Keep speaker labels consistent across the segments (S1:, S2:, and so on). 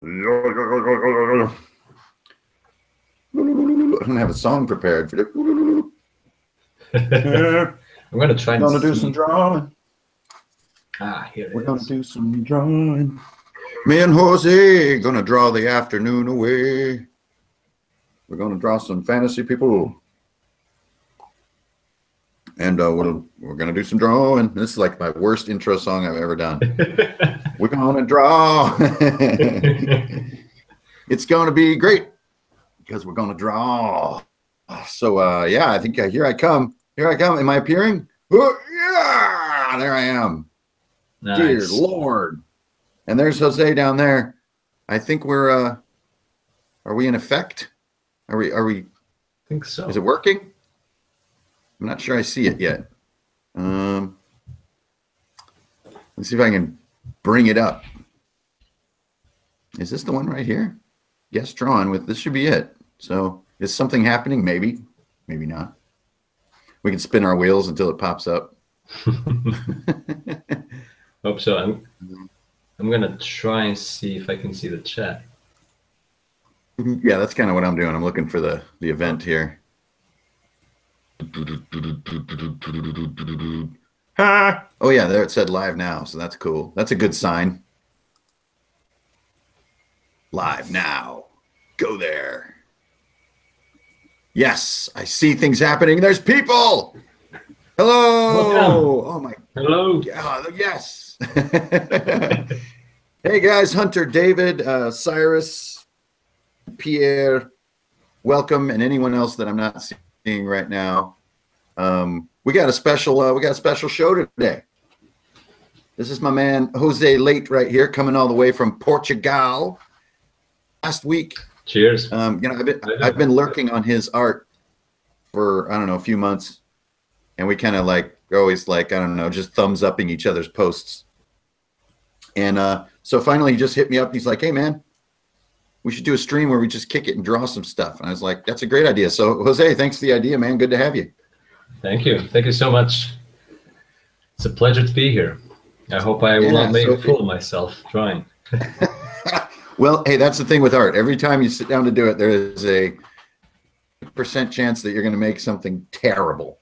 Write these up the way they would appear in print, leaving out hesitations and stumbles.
S1: I don't have a song prepared.
S2: I'm gonna try and
S1: do some drawing.
S2: We're
S1: gonna do some drawing. Me and Jose gonna draw the afternoon away. We're gonna draw some fantasy people. And we're gonna do some drawing. This is like my worst intro song I've ever done. We're gonna draw. It's gonna be great because we're gonna draw. So yeah, I think here I come. Here I come. Am I appearing? Oh, yeah, there I am. Nice. Dear Lord. And there's Jose down there. I think we're are we in effect? Are we
S2: I think so.
S1: Is it working? I'm not sure I see it yet. Let's see if I can bring it up. Is this the one right here? Yes, drawn with this should be it. So is something happening? Maybe, maybe not. We can spin our wheels until it pops up.
S2: Hope so. I'm gonna try and see if I can see the chat.
S1: Yeah, that's kind of what I'm doing. I'm looking for the event here. Oh yeah, there it said live now, so that's cool. That's a good sign. Live now. Go there. Yes, I see things happening. There's people. Hello. Oh my.
S2: Hello.
S1: Yes. Hey guys, Hunter, David, Cyrus, Pierre, welcome, and anyone else that I'm not seeing right now. We got a special show today. This is my man Jose Leite right here, coming all the way from Portugal. Last week.
S2: Cheers.
S1: You know, I've been lurking on his art for I don't know a few months, and we kind of like always like I don't know just thumbs upping each other's posts. And so finally he just hit me up. He's like, hey man, we should do a stream where we just kick it and draw some stuff. And I was like, that's a great idea. So Jose, thanks for the idea, man. Good to have you.
S2: Thank you. Thank you so much. It's a pleasure to be here. I hope I will not make a fool of myself drawing.
S1: Well, hey, that's the thing with art. Every time you sit down to do it, there is a % chance that you're going to make something terrible.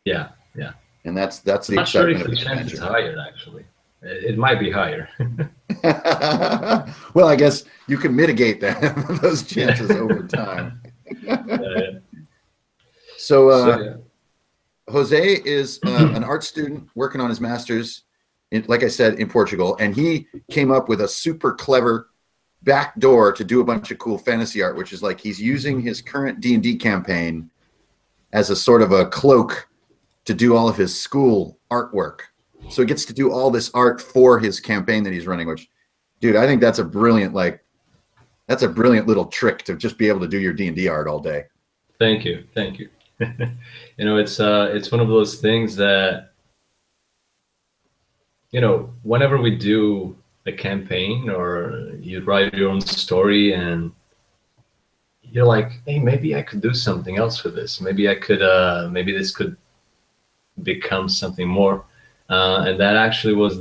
S2: Yeah, yeah.
S1: And that's the
S2: excitement. I'm not sure if the chance is higher, actually. It might be higher.
S1: Well, I guess you can mitigate that those chances over time. So Jose is an art student working on his master's, like I said, in Portugal, and he came up with a super clever backdoor to do a bunch of cool fantasy art, which is like he's using his current D&D campaign as a sort of a cloak to do all of his school artwork. So he gets to do all this art for his campaign that he's running, which, dude, I think that's a brilliant, that's a brilliant little trick to just be able to do your D&D art all day.
S2: Thank you. Thank you. You know, it's one of those things that, you know, whenever we do a campaign or you write your own story and you're like, hey, maybe I could do something else with this. Maybe I could, maybe this could become something more. And that actually was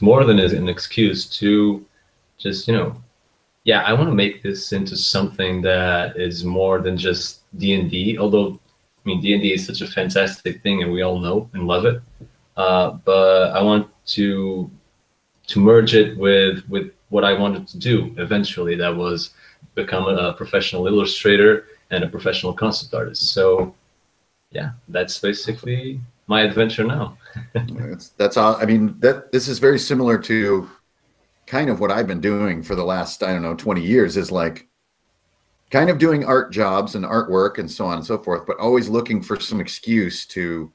S2: more than an excuse to just, you know, yeah, I want to make this into something that is more than just D&D. Although, I mean, D&D is such a fantastic thing, and we all know and love it. But I want to merge it with what I wanted to do eventually. That was become a professional illustrator and a professional concept artist. So, yeah, that's basically my adventure now.
S1: That's all. I mean, this is very similar to kind of what I've been doing for the last, I don't know, 20 years is like kind of doing art jobs and artwork and so on and so forth, but always looking for some excuse to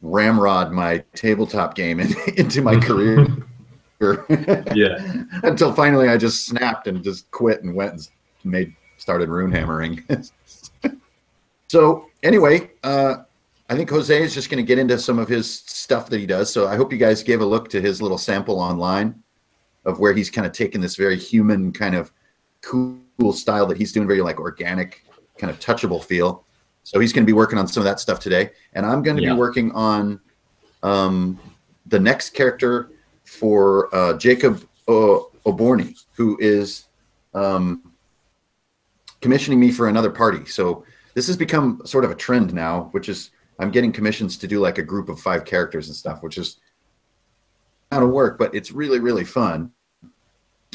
S1: ramrod my tabletop game into my career.
S2: Yeah.
S1: Until finally I just snapped and just quit and went and started Runehammering. So anyway, I think Jose is just going to get into some of his stuff that he does. So I hope you guys gave a look to his little sample online of where he's kind of taken this very human kind of cool style that he's doing, very like organic kind of touchable feel. So he's going to be working on some of that stuff today. And I'm going to be working on the next character for Jacob Oborny, who is commissioning me for another party. So this has become sort of a trend now, which is I'm getting commissions to do like a group of 5 characters and stuff, which is out of work, but it's really, really fun.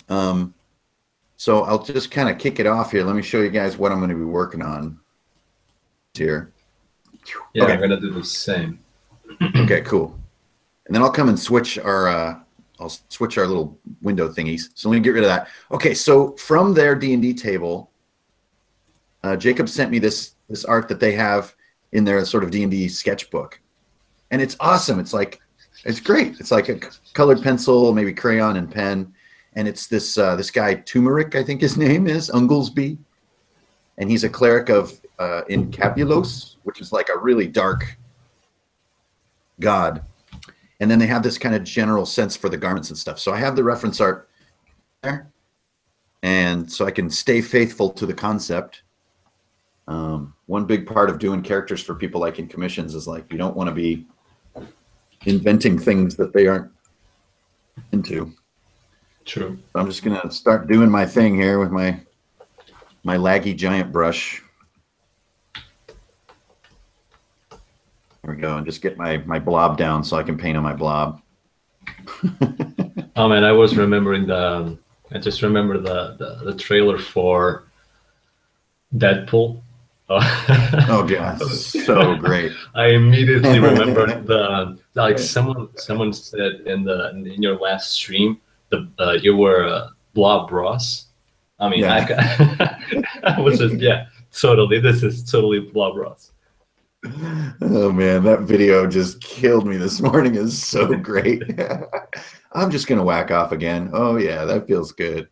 S1: So I'll just kind of kick it off here. Let me show you guys what I'm going to be working on here.
S2: Yeah,
S1: okay.
S2: I'm going to do the same.
S1: Okay, cool. And then I'll come and switch our I'll switch our little window thingies. So let me get rid of that. Okay, so from their D&D table, Jacob sent me this art that they have in their sort of D&D sketchbook. And it's awesome. It's great. It's like a colored pencil, maybe crayon and pen. And it's this guy, Turmeric, I think his name is, Unglesby. And he's a cleric of Incabulos, which is like a really dark god. And then they have this kind of general sense for the garments and stuff. So I have the reference art there. And so I can stay faithful to the concept. One big part of doing characters for people like in commissions is like you don't want to be inventing things that they aren't into.
S2: True.
S1: So I'm just going to start doing my thing here with my laggy giant brush. There we go, and just get my blob down so I can paint on my blob.
S2: Oh man, I was remembering I just remember the trailer for Deadpool.
S1: Oh yeah, so great.
S2: I immediately remembered someone said in your last stream you were Blob Ross. I mean, yeah. I was just totally. This is totally Blob Ross.
S1: Oh man, that video just killed me this morning. It's so great. I'm just gonna whack off again. Oh yeah, that feels good.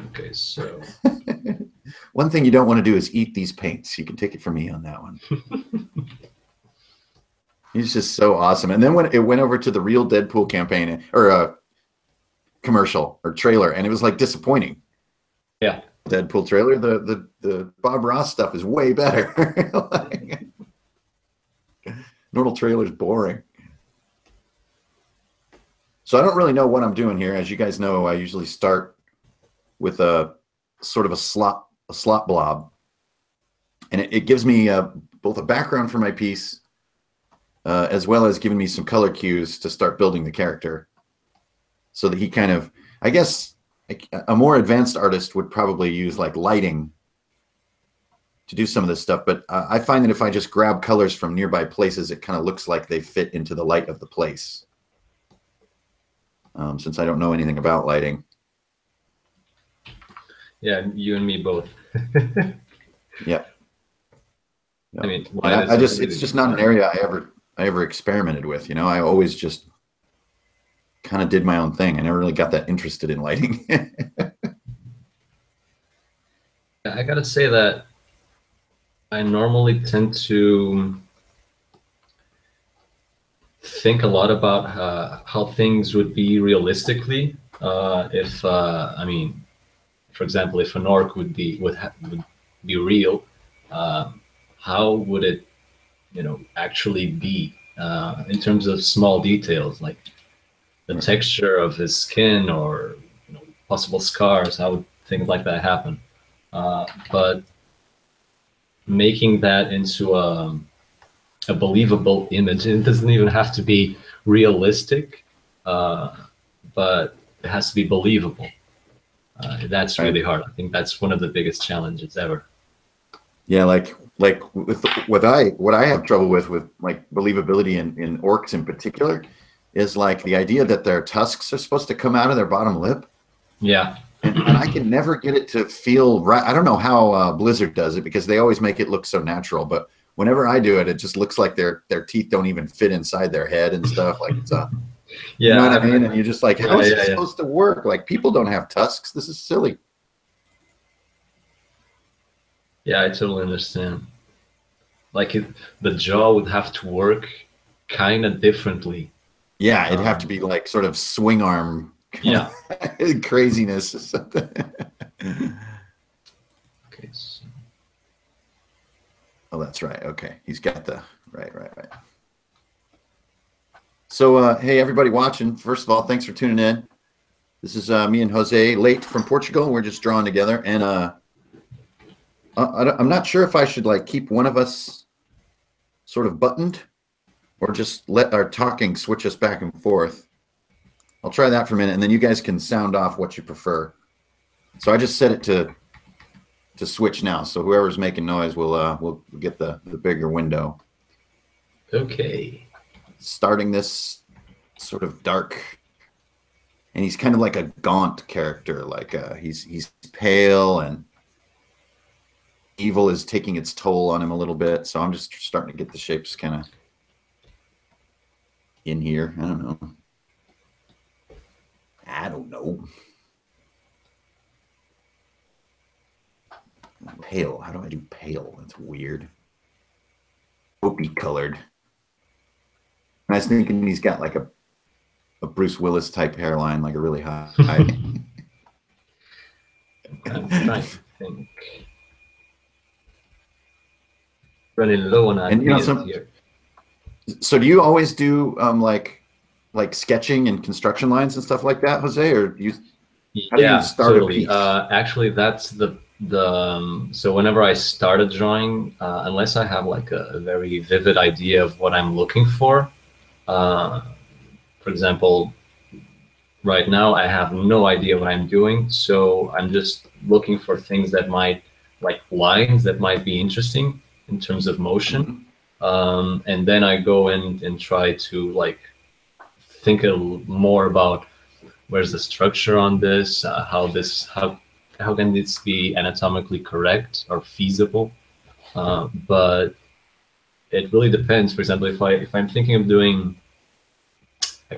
S2: Okay, so
S1: one thing you don't want to do is eat these paints. You can take it from me on that one. He's just so awesome. And then when it went over to the real Deadpool campaign or commercial or trailer, and it was like disappointing.
S2: Yeah.
S1: Deadpool trailer, the Bob Ross stuff is way better. Like, normal trailer's boring. So I don't really know what I'm doing here. As you guys know, I usually start with a sort of a slot blob, and it gives me both a background for my piece, as well as giving me some color cues to start building the character, so that he kind of, I guess. A more advanced artist would probably use like lighting to do some of this stuff, but I find that if I just grab colors from nearby places, it kind of looks like they fit into the light of the place. Since I don't know anything about lighting.
S2: Yeah, you and me both.
S1: Yeah.
S2: I mean,
S1: it's just not an area I ever experimented with. You know, I always just kind of did my own thing. I never really got that interested in lighting.
S2: I gotta say that I normally tend to think a lot about how things would be realistically if I mean, for example, if an orc would be real, how would it, actually be in terms of small details like the texture of his skin or possible scars, how would things like that happen? But making that into a believable image, it doesn't even have to be realistic, but it has to be believable. That's really hard. I think that's one of the biggest challenges ever.
S1: Yeah, like with what I have trouble with like believability in orcs in particular is like the idea that their tusks are supposed to come out of their bottom lip.
S2: Yeah.
S1: And I can never get it to feel right. I don't know how Blizzard does it because they always make it look so natural. But whenever I do it, it just looks like their teeth don't even fit inside their head and stuff. Like it's yeah, you know what I mean? And you're just like, how is it supposed to work? Like people don't have tusks. This is silly.
S2: Yeah, I totally understand. Like the jaw would have to work kind of differently.
S1: Yeah, it'd have to be like sort of swing arm craziness or something.
S2: Okay. So.
S1: Oh, that's right. Okay, he's got the right. So, hey, everybody watching. First of all, thanks for tuning in. This is me and Jose Leite from Portugal. We're just drawing together, and I'm not sure if I should like keep one of us sort of buttoned, or just let our talking switch us back and forth. I'll try that for a minute, and then you guys can sound off what you prefer. So I just set it to switch now. So whoever's making noise will get the bigger window.
S2: Okay.
S1: Starting this sort of dark, and he's kind of like a gaunt character. Like he's pale, and evil is taking its toll on him a little bit. So I'm just starting to get the shapes kind of in here. I don't know. Pale. How do I do pale? That's weird. Taupey colored. And I was thinking he's got like a Bruce Willis type hairline, like a really high.
S2: I'm trying to think. Running low on ideas here.
S1: So do you always do like sketching and construction lines and stuff like that, Jose, or do you? How do you start
S2: totally.
S1: a piece?
S2: Actually, that's the so whenever I start a drawing, unless I have like a very vivid idea of what I'm looking for example, right now I have no idea what I'm doing, so I'm just looking for things that might, like lines that might be interesting in terms of motion, and then I go in and try to like think a little more about where's the structure on this, how can this be anatomically correct or feasible, but it really depends. For example, if I'm thinking of doing a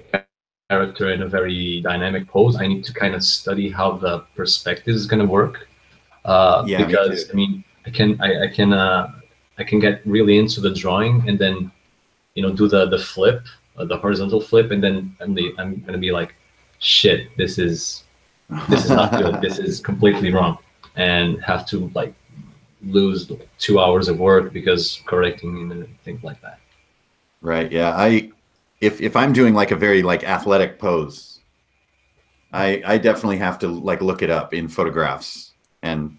S2: character in a very dynamic pose, I need to kind of study how the perspective is going to work, because I mean I can get really into the drawing and then do the flip, the horizontal flip, and then I'm going to be like, shit, this is not good, this is completely wrong, and have to like lose 2 hours of work because correcting and things like that.
S1: Right. Yeah. If I'm doing like a very like athletic pose, I definitely have to like look it up in photographs and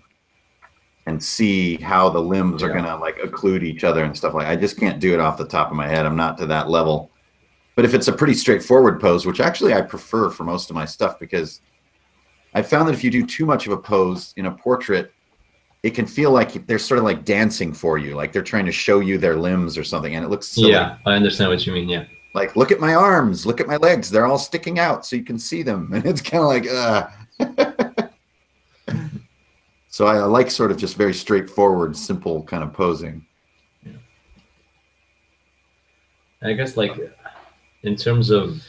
S1: see how the limbs are gonna like occlude each other and stuff. Like, I just can't do it off the top of my head. I'm not to that level. But if it's a pretty straightforward pose, which actually I prefer for most of my stuff, because I found that if you do too much of a pose in a portrait, it can feel like they're sort of like dancing for you, like they're trying to show you their limbs or something, and it looks silly.
S2: Yeah, I understand what you mean. Yeah,
S1: like, look at my arms, look at my legs, they're all sticking out so you can see them, and it's kind of like So I like sort of just very straightforward, simple kind of posing.
S2: Yeah. I guess like in terms of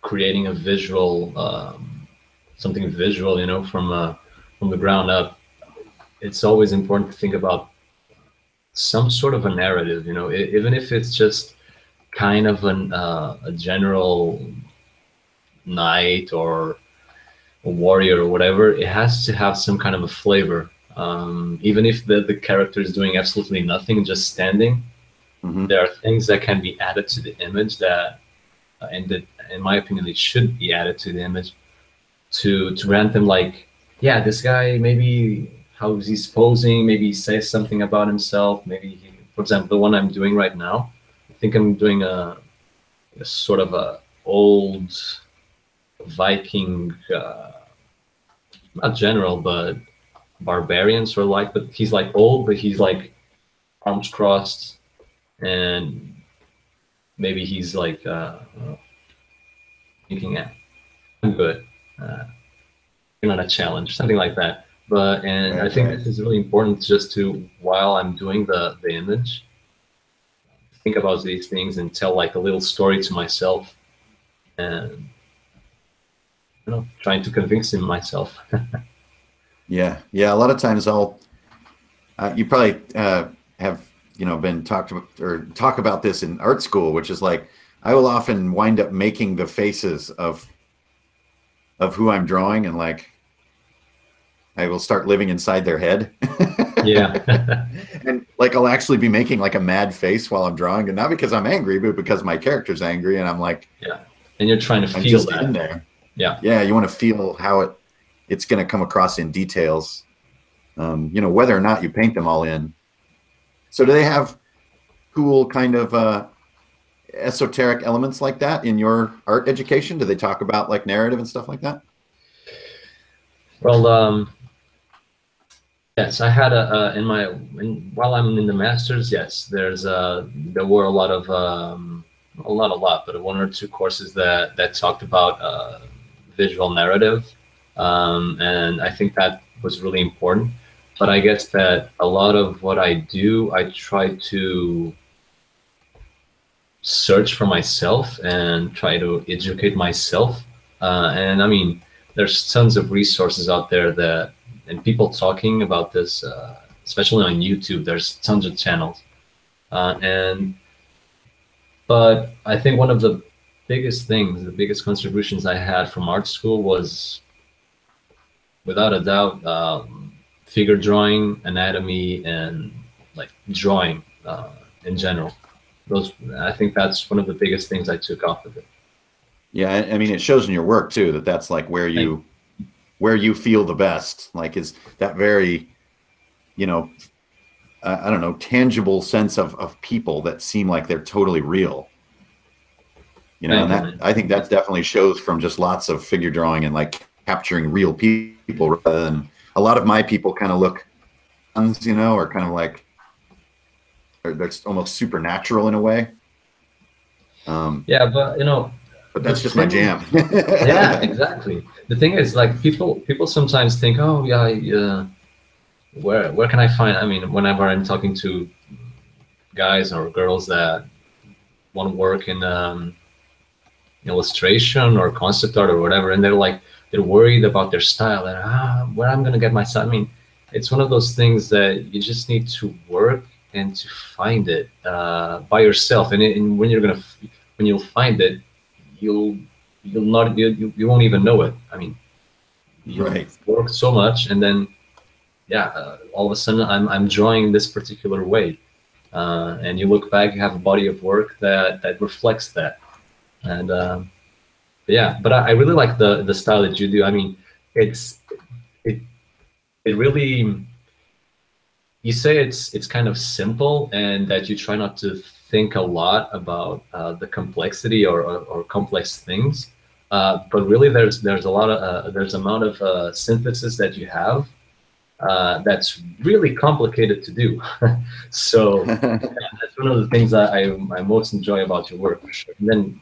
S2: creating a visual, something visual, from the ground up, it's always important to think about some sort of a narrative, even if it's just kind of a general knight or a warrior or whatever. It has to have some kind of a flavor, even if the character is doing absolutely nothing, just standing. There are things that can be added to the image that, and that, in my opinion, it should be added to the image to grant them like, yeah, this guy, maybe how he's posing, maybe he says something about himself. Maybe for example, the one I'm doing right now, I think I'm doing a sort of a old Viking, not general, but barbarian sort of like, but he's like old, but he's like arms crossed, and maybe he's like thinking, yeah, I'm good, you're not a challenge, something like that. But I think this is really important, just to, while I'm doing the image, think about these things and tell like a little story to myself, and trying to convince him myself.
S1: Yeah. A lot of times I'll you probably have been talk about this in art school, which is like, I will often wind up making the faces of who I'm drawing, and like I will start living inside their head.
S2: Yeah.
S1: And like I'll actually be making like a mad face while I'm drawing, and not because I'm angry, but because my character's angry, and I'm like,
S2: and you're trying to
S1: I'm
S2: feel
S1: just
S2: that.
S1: in there.
S2: Yeah.
S1: Yeah, you want to feel how it's going to come across in details. You know, whether or not you paint them all in. So do they have cool kind of esoteric elements like that in your art education? Do they talk about like narrative and stuff like that?
S2: Well, yes, I had while I'm in the masters. Yes, there were a lot of but one or two courses that talked about visual narrative, and I think that was really important. But I guess that a lot of what I do, I try to search for myself and try to educate myself. And I mean, there's tons of resources out there and people talking about this, especially on YouTube. There's tons of channels. And but I think one of the biggest things, the biggest contributions I had from art school was, without a doubt, figure drawing, anatomy, and like drawing in general. I think that's one of the biggest things I took off of it.
S1: Yeah, I mean, it shows in your work too that that's like where you feel the best. Like, is that very, you know, I don't know, tangible sense of people that seem like they're totally real. You know, and that I think that definitely shows from just lots of figure drawing and like capturing real people rather than a lot of my people kind of look, you know, or kind of like they're almost supernatural in a way.
S2: Yeah, but you know,
S1: but that's just my jam.
S2: Yeah, exactly. The thing is, like, people sometimes think, oh yeah, where can I find? I mean, whenever I'm talking to guys or girls that want to work in illustration or concept art or whatever, and they're worried about their style and where I'm gonna get my style. I mean, it's one of those things that you just need to work and to find it by yourself. And when you'll find it, you won't even know it. I mean, you'll work so much, and then all of a sudden I'm drawing this particular way, and you look back, you have a body of work that reflects that. And but I really like the style that you do. I mean, it really, you say it's kind of simple, and that you try not to think a lot about the complexity or complex things, but really there's a lot of there's amount of synthesis that you have that's really complicated to do. So that's one of the things that I most enjoy about your work, for sure. And then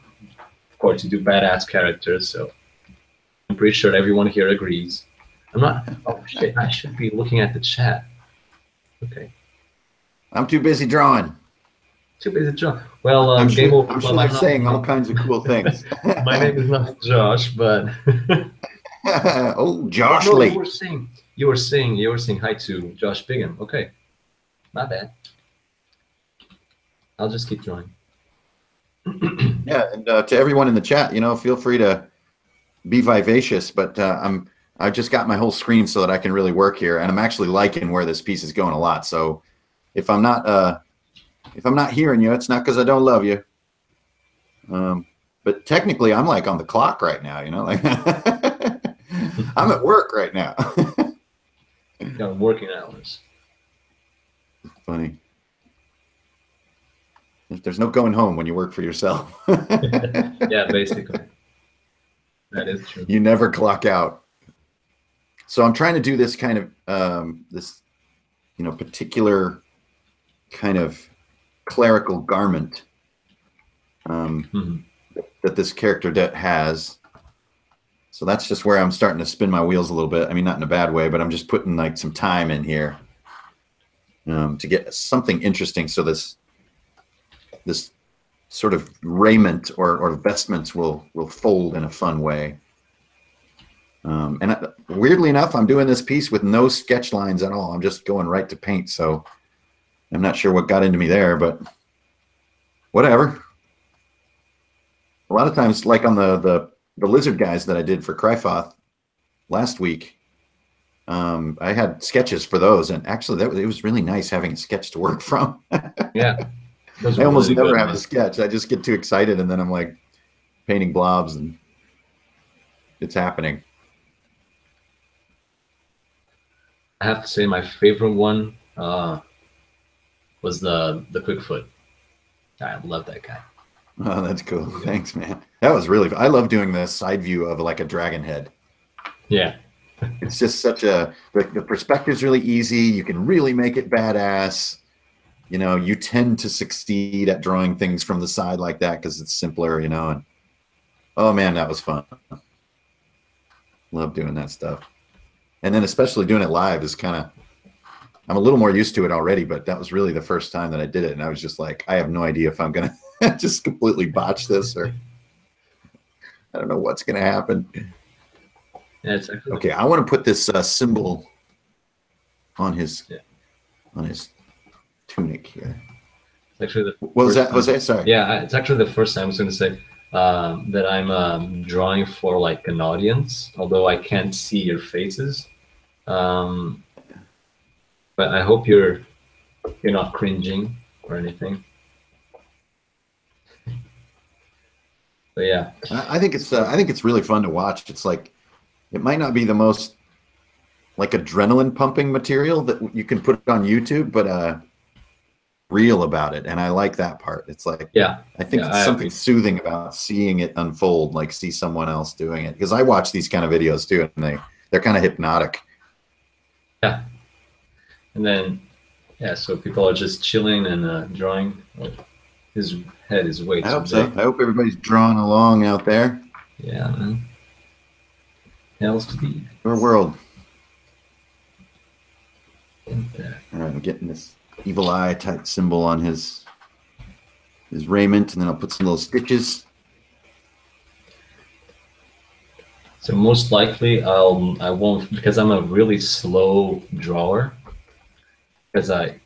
S2: of course you do badass characters, so I'm pretty sure everyone here agrees. I'm not, oh shit, I should be looking at the chat. Okay.
S1: I'm too busy drawing.
S2: Too busy drawing. Well,
S1: I'm sure they're saying all kinds of cool things.
S2: My name is not Josh, but
S1: oh, Josh
S2: no,
S1: Lee.
S2: You were saying hi to Josh Bigham. Okay, my bad. I'll just keep drawing.
S1: Yeah, and to everyone in the chat, you know, feel free to be vivacious, but I just got my whole screen so that I can really work here, and I'm actually liking where this piece is going a lot. So if I'm not hearing you, it's not because I don't love you. But technically, I'm like on the clock right now. You know, like I'm at work right now.
S2: Got working hours.
S1: Funny. There's no going home when you work for yourself.
S2: Yeah, basically. That is true.
S1: You never clock out. So I'm trying to do this kind of this, you know, particular kind of clerical garment that this character has. So that's just where I'm starting to spin my wheels a little bit. I mean, not in a bad way, but I'm just putting like some time in here to get something interesting. So this sort of raiment or vestments will fold in a fun way. And weirdly enough, I'm doing this piece with no sketch lines at all. I'm just going right to paint. So I'm not sure what got into me there, but whatever. A lot of times, like on the lizard guys that I did for Cryfoth last week, I had sketches for those, and actually it was really nice having a sketch to work from.
S2: Yeah.
S1: I almost never have a sketch. I just get too excited, and then I'm like, painting blobs, and it's happening.
S2: I have to say my favorite one was the Quickfoot. I love that guy.
S1: Oh, that's cool. Thanks, man. That was really fun. I love doing the side view of like a dragon head.
S2: Yeah.
S1: It's just such a, the perspective's really easy. You can really make it badass. You know, you tend to succeed at drawing things from the side like that because it's simpler, you know. And oh man, that was fun. Love doing that stuff. And then especially doing it live is kind of, I'm a little more used to it already, but that was really the first time that I did it. And I was just like, I have no idea if I'm going to just completely botch this, or I don't know what's going to happen.
S2: Yeah, it's actually
S1: okay. I want to put this symbol on his tunic here.
S2: It's actually the
S1: what was that? Was that? Sorry.
S2: Yeah, it's actually the first time I was going to say that I'm drawing for like an audience, although I can't see your faces. But I hope you're not cringing or anything. But yeah,
S1: I think it's really fun to watch. It's like, it might not be the most like adrenaline pumping material that you can put on YouTube, but real about it. And I like that part. It's like,
S2: yeah,
S1: I think it's something soothing about seeing it unfold, like see someone else doing it. Because I watch these kind of videos too, and they're kind of hypnotic.
S2: Yeah. And then, yeah, so people are just chilling and drawing. His head is way too big.
S1: I hope so. I hope everybody's drawing along out there.
S2: Yeah, man. Hell's to be.
S1: Your world.
S2: All
S1: right, I'm getting this evil eye type symbol on his raiment, and then I'll put some little stitches.
S2: So most likely I won't, because I'm a really slow drawer, because I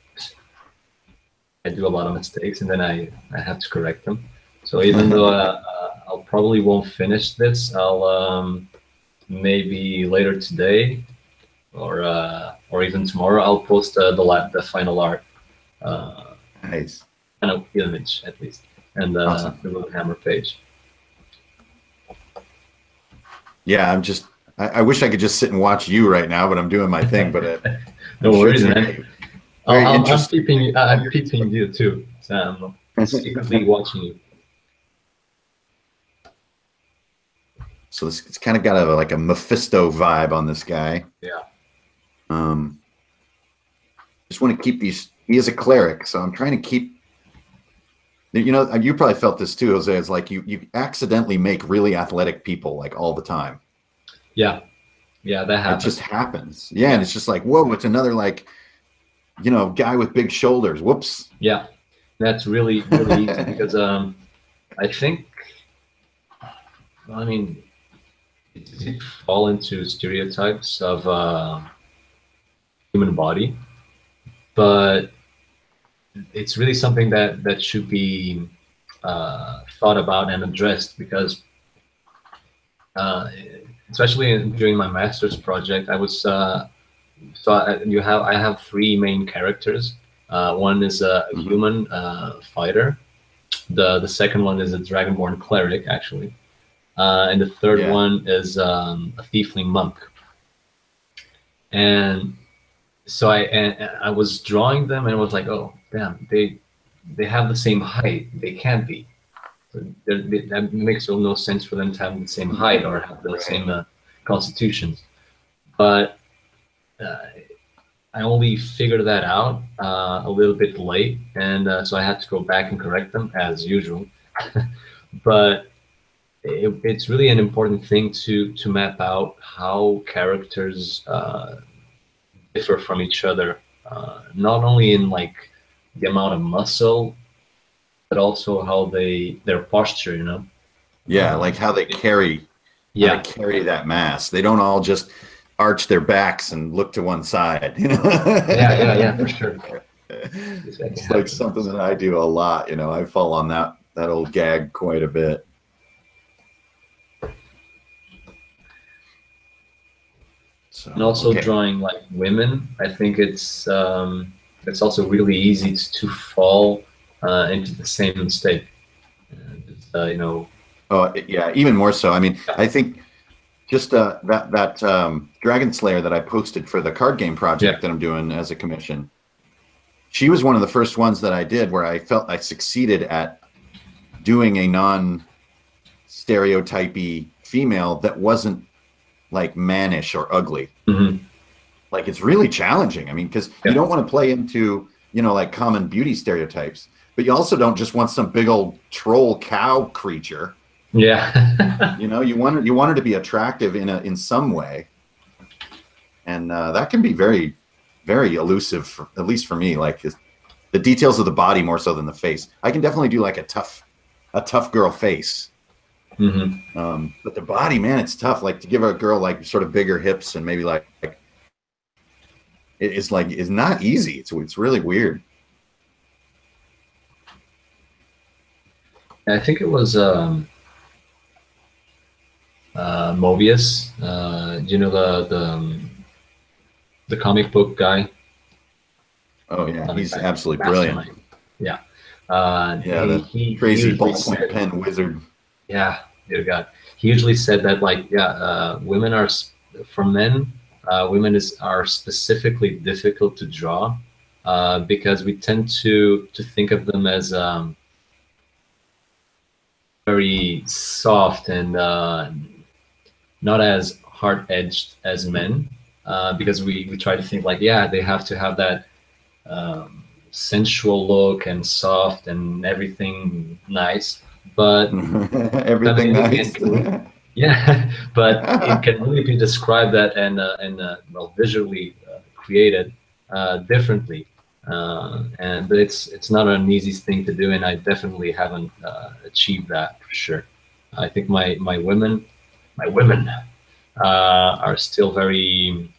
S2: do a lot of mistakes and then I have to correct them. So even though I'll probably won't finish this, I'll maybe later today or even tomorrow I'll post the final art.
S1: Nice.
S2: Kind of image at least, and
S1: awesome.
S2: The Runehammer page.
S1: Yeah, I wish I could just sit and watch you right now, but I'm doing my thing. But
S2: no worries, man. I'm peeping you too. So I'm secretly watching you.
S1: So it's kind of got like a Mephisto vibe on this guy.
S2: Yeah.
S1: Just want to keep these. He is a cleric, so I'm trying to keep. You know, you probably felt this too, Jose. It's like you accidentally make really athletic people like all the time.
S2: Yeah, yeah, that happens.
S1: It just happens. Yeah, and it's just like, whoa, it's another like, you know, guy with big shoulders. Whoops.
S2: Yeah, that's really easy because I think, I mean, it fall into stereotypes of human body, but it's really something that should be thought about and addressed, because especially during my master's project, I was I have three main characters. One is a human fighter. The second one is a dragonborn cleric, actually, and the third one is a tiefling monk. And so I was drawing them, and I was like, oh damn, they have the same height. They can't be. So that makes no sense for them to have the same height or have the same constitutions. But I only figured that out a little bit late, and so I had to go back and correct them as usual. But it's really an important thing to map out how characters differ from each other, not only in like the amount of muscle, but also how their posture, you know.
S1: Yeah, like how they carry. Yeah, they carry that mass. They don't all just arch their backs and look to one side, you know.
S2: yeah, for sure.
S1: It's like something that I do a lot, you know. I fall on that old gag quite a bit. So,
S2: and also drawing like women, I think it's also really easy to fall into the same mistake. You know,
S1: Oh, yeah, even more so. I mean, I think just that Dragon Slayer that I posted for the card game project that I'm doing as a commission. She was one of the first ones that I did where I felt I succeeded at doing a non-stereotypy female that wasn't like mannish or ugly.
S2: Mm-hmm.
S1: Like it's really challenging. I mean, because you don't want to play into, you know, like common beauty stereotypes, but you also don't just want some big old troll cow creature.
S2: Yeah.
S1: You know, you want her to be attractive in some way, and that can be very, very elusive, at least for me. Like the details of the body more so than the face. I can definitely do like a tough girl face.
S2: Mm-hmm.
S1: But the body, man, it's tough. Like to give a girl like sort of bigger hips and maybe like it's not easy. It's really weird.
S2: I think it was Mobius. You know the comic book guy.
S1: Oh yeah, he's absolutely brilliant.
S2: Yeah.
S1: The crazy ballpoint pen wizard.
S2: Yeah, dear God. He usually said that, like, women are, for men, women are specifically difficult to draw because we tend to think of them as very soft and not as hard-edged as men because we try to think like, yeah, they have to have that sensual look and soft and everything nice, but
S1: everything nice.
S2: Yeah, but it can really be described that and well, visually created differently, but it's not an easy thing to do, and I definitely haven't achieved that for sure. I think my women are still very,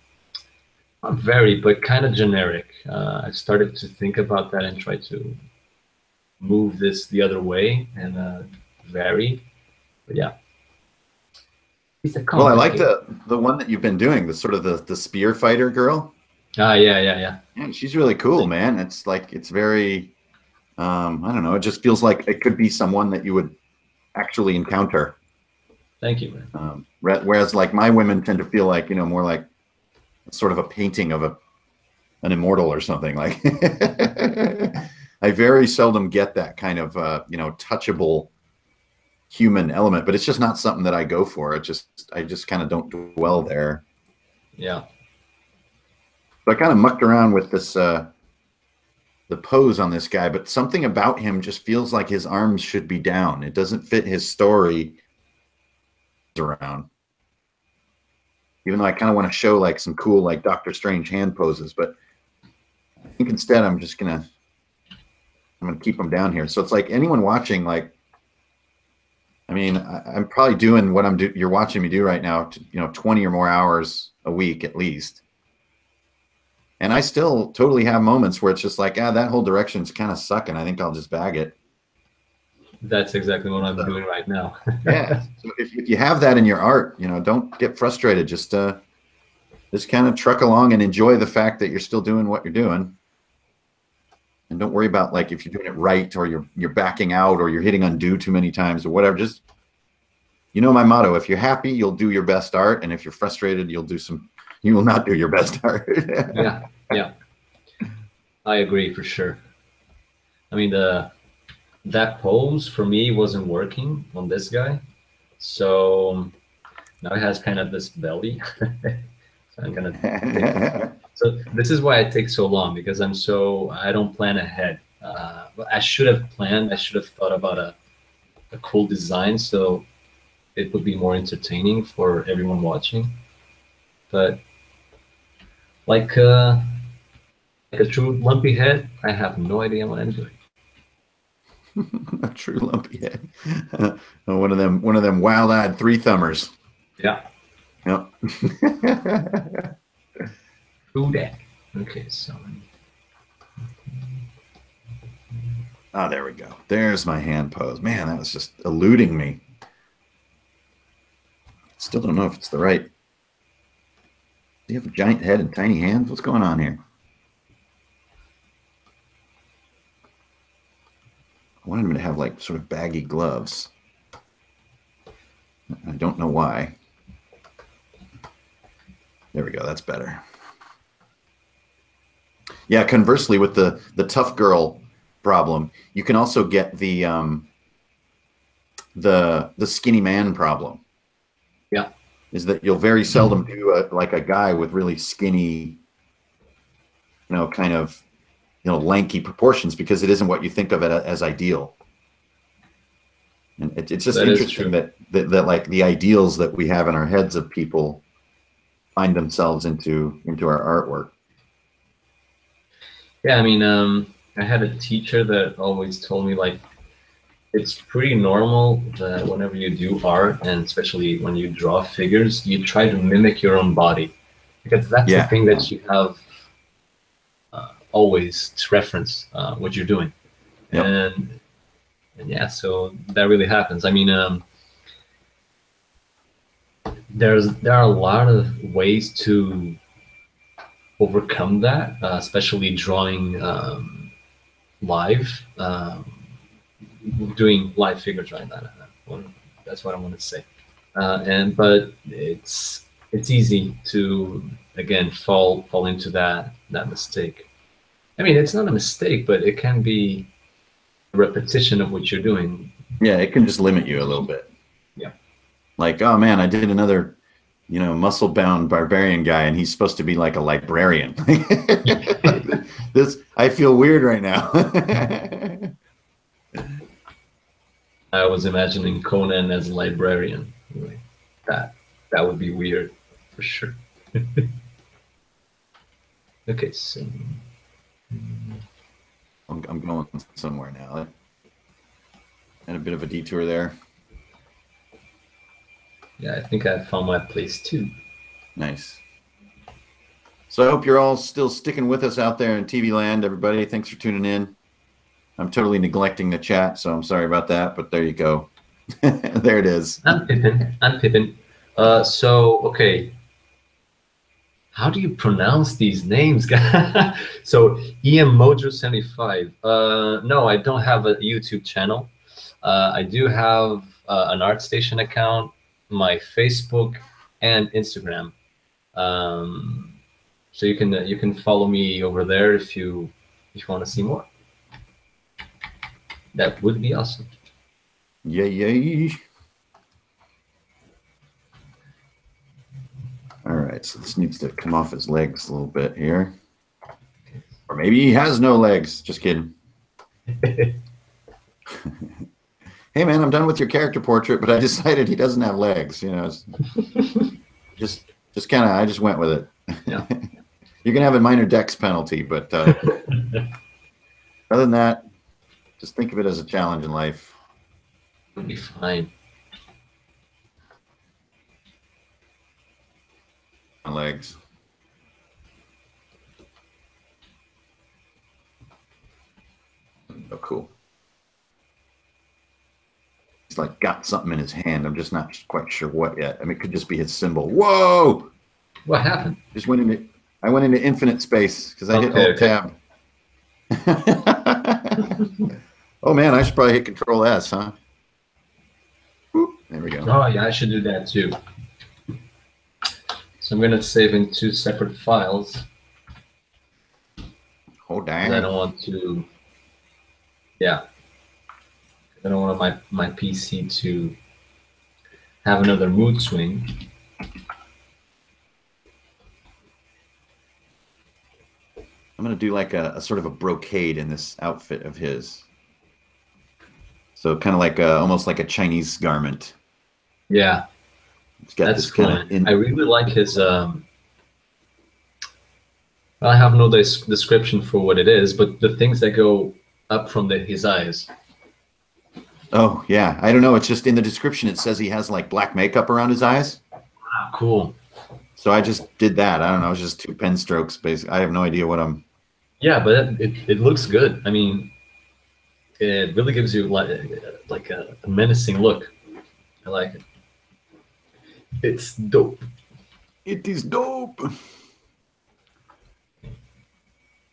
S2: not very, but kind of generic. I've started to think about that and try to move this the other way and vary. But yeah.
S1: Well, I like the one that you've been doing, the sort of the spear fighter girl.
S2: Yeah,
S1: she's really cool, man. It's like it's very I don't know, it just feels like it could be someone that you would actually encounter.
S2: Thank you, man.
S1: Whereas like my women tend to feel like, you know, more like sort of a painting of an immortal or something. Like I very seldom get that kind of you know, touchable human element, but it's just not something that I go for. I just kind of don't dwell there.
S2: Yeah.
S1: So I kind of mucked around with this the pose on this guy, but something about him just feels like his arms should be down. It doesn't fit his story around. Even though I kind of want to show like some cool like Doctor Strange hand poses, but I think instead I'm gonna keep them down here. So it's like anyone watching, like, I mean, I'm probably doing what you're watching me do right now, you know, 20 or more hours a week at least. And I still totally have moments where it's just like, that whole direction's kind of sucking. I think I'll just bag it.
S2: That's exactly what I'm doing right now.
S1: Yeah. So if you have that in your art, you know, don't get frustrated. Just kind of truck along and enjoy the fact that you're still doing what you're doing. And don't worry about like if you're doing it right or you're backing out or you're hitting undo too many times or whatever. Just, you know, my motto: if you're happy, you'll do your best art, and if you're frustrated, you will not do your best art.
S2: Yeah. I agree for sure. I mean, that pose for me wasn't working on this guy, so now he has kind of this belly. So I'm gonna. So this is why it takes so long, because I don't plan ahead. I should have planned. I should have thought about a cool design so it would be more entertaining for everyone watching. But like a true lumpy head, I have no idea what I'm doing.
S1: A true lumpy head. One of them wild-eyed three-thumbers.
S2: Yeah.
S1: Yep.
S2: True that. Okay, so.
S1: Oh, there we go. There's my hand pose. Man, that was just eluding me. Still don't know if it's the right. Do you have a giant head and tiny hands? What's going on here? I wanted him to have like sort of baggy gloves. I don't know why. There we go. That's better. Yeah, conversely, with the tough girl problem, you can also get the skinny man problem.
S2: Yeah.
S1: Is that you'll very seldom do like a guy with really skinny, kind of, lanky proportions, because it isn't what you think of it as ideal. And it's just interesting that like the ideals that we have in our heads of people find themselves into our artwork.
S2: Yeah, I mean, I had a teacher that always told me, like, it's pretty normal that whenever you do art, and especially when you draw figures, you try to mimic your own body, because that's the thing that you have always to reference what you're doing. Yep. And yeah, so that really happens. I mean, there are a lot of ways to overcome that, especially drawing live, doing live figures right now. That's what I want to say. But it's easy to again fall into that mistake. I mean, it's not a mistake, but it can be a repetition of what you're doing.
S1: Yeah, it can just limit you a little bit.
S2: Yeah.
S1: Like, oh man, I did another, muscle-bound barbarian guy, and he's supposed to be like a librarian. I feel weird right now.
S2: I was imagining Conan as a librarian. That would be weird for sure. Okay, so
S1: I'm going somewhere now. And a bit of a detour there.
S2: Yeah, I think I found my place too.
S1: Nice. So I hope you're all still sticking with us out there in TV land, everybody. Thanks for tuning in. I'm totally neglecting the chat, so I'm sorry about that, but there you go. There it is.
S2: I'm Pippin. Okay. How do you pronounce these names, guys? So, EMMojo75. No, I don't have a YouTube channel. I do have an ArtStation account, my Facebook, and Instagram. So you can follow me over there if you want to see more. That would be awesome.
S1: Yay. All right, so this needs to come off his legs a little bit here. Or maybe he has no legs. Just kidding. Hey, man, I'm done with your character portrait, but I decided he doesn't have legs. Just kind of, I just went with it.
S2: Yeah.
S1: You're going to have a minor dex penalty, but other than that, just think of it as a challenge in life.
S2: It'll be fine.
S1: My legs. Oh, cool. He's like got something in his hand. I'm just not quite sure what yet. I mean, it could just be his symbol. Whoa!
S2: What happened?
S1: I went into infinite space because I hit Alt Tab. Oh man, I should probably hit Control S, huh? Oop, there we go.
S2: Oh yeah, I should do that too. So I'm gonna save in 2 separate files.
S1: Oh dang!
S2: I don't want to. Yeah. I don't want my PC to have another mood swing.
S1: I'm going to do like a sort of a brocade in this outfit of his. So kind of like almost like a Chinese garment.
S2: Yeah.
S1: It's got
S2: that's
S1: this kind
S2: of I really like his... I have no description for what it is, but the things that go up from his eyes.
S1: Oh, yeah. I don't know. It's just in the description, it says he has like black makeup around his eyes.
S2: Wow, cool.
S1: So I just did that. I don't know. It's just 2 pen strokes, basically. I have no idea what I'm...
S2: Yeah, but it looks good. I mean, it really gives you like a menacing look. I like it. It's dope.
S1: It is dope.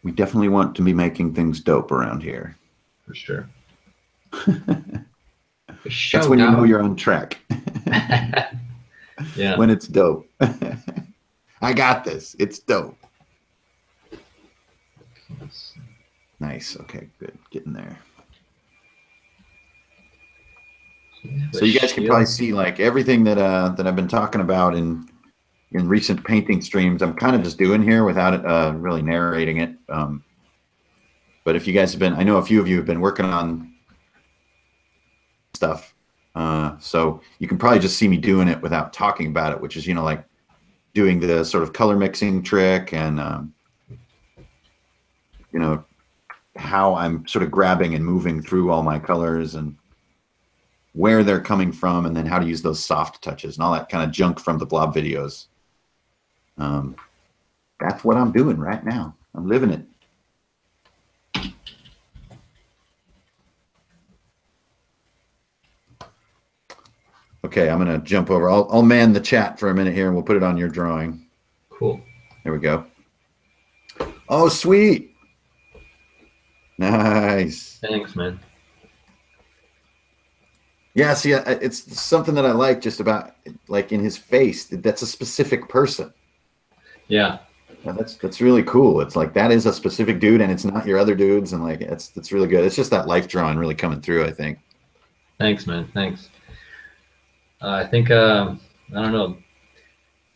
S1: We definitely want to be making things dope around here.
S2: For sure.
S1: That's when you know you're on track.
S2: Yeah.
S1: When it's dope. I got this. It's dope. Nice. Okay, good. Getting there. So you guys can probably see like everything that that I've been talking about in recent painting streams. I'm kind of just doing here without it really narrating it. But if you guys have been, I know a few of you have been working on stuff, so you can probably just see me doing it without talking about it, which is, you know, like doing the sort of color mixing trick and you know, how I'm sort of grabbing and moving through all my colors and where they're coming from, and then how to use those soft touches and all that kind of junk from the blob videos. That's what I'm doing right now. I'm living it. Okay, I'm gonna jump over. I'll man the chat for a minute here, and we'll put it on your drawing.
S2: Cool.
S1: There we go. Oh, sweet. Nice.
S2: Thanks, man.
S1: Yeah, see, it's something that I like just about, like, in his face. That's a specific person.
S2: Yeah.
S1: That's really cool. It's like that is a specific dude, and it's not your other dudes, and like it's really good. It's just that life drawing really coming through, I think.
S2: Thanks, man. Thanks. I think I don't know.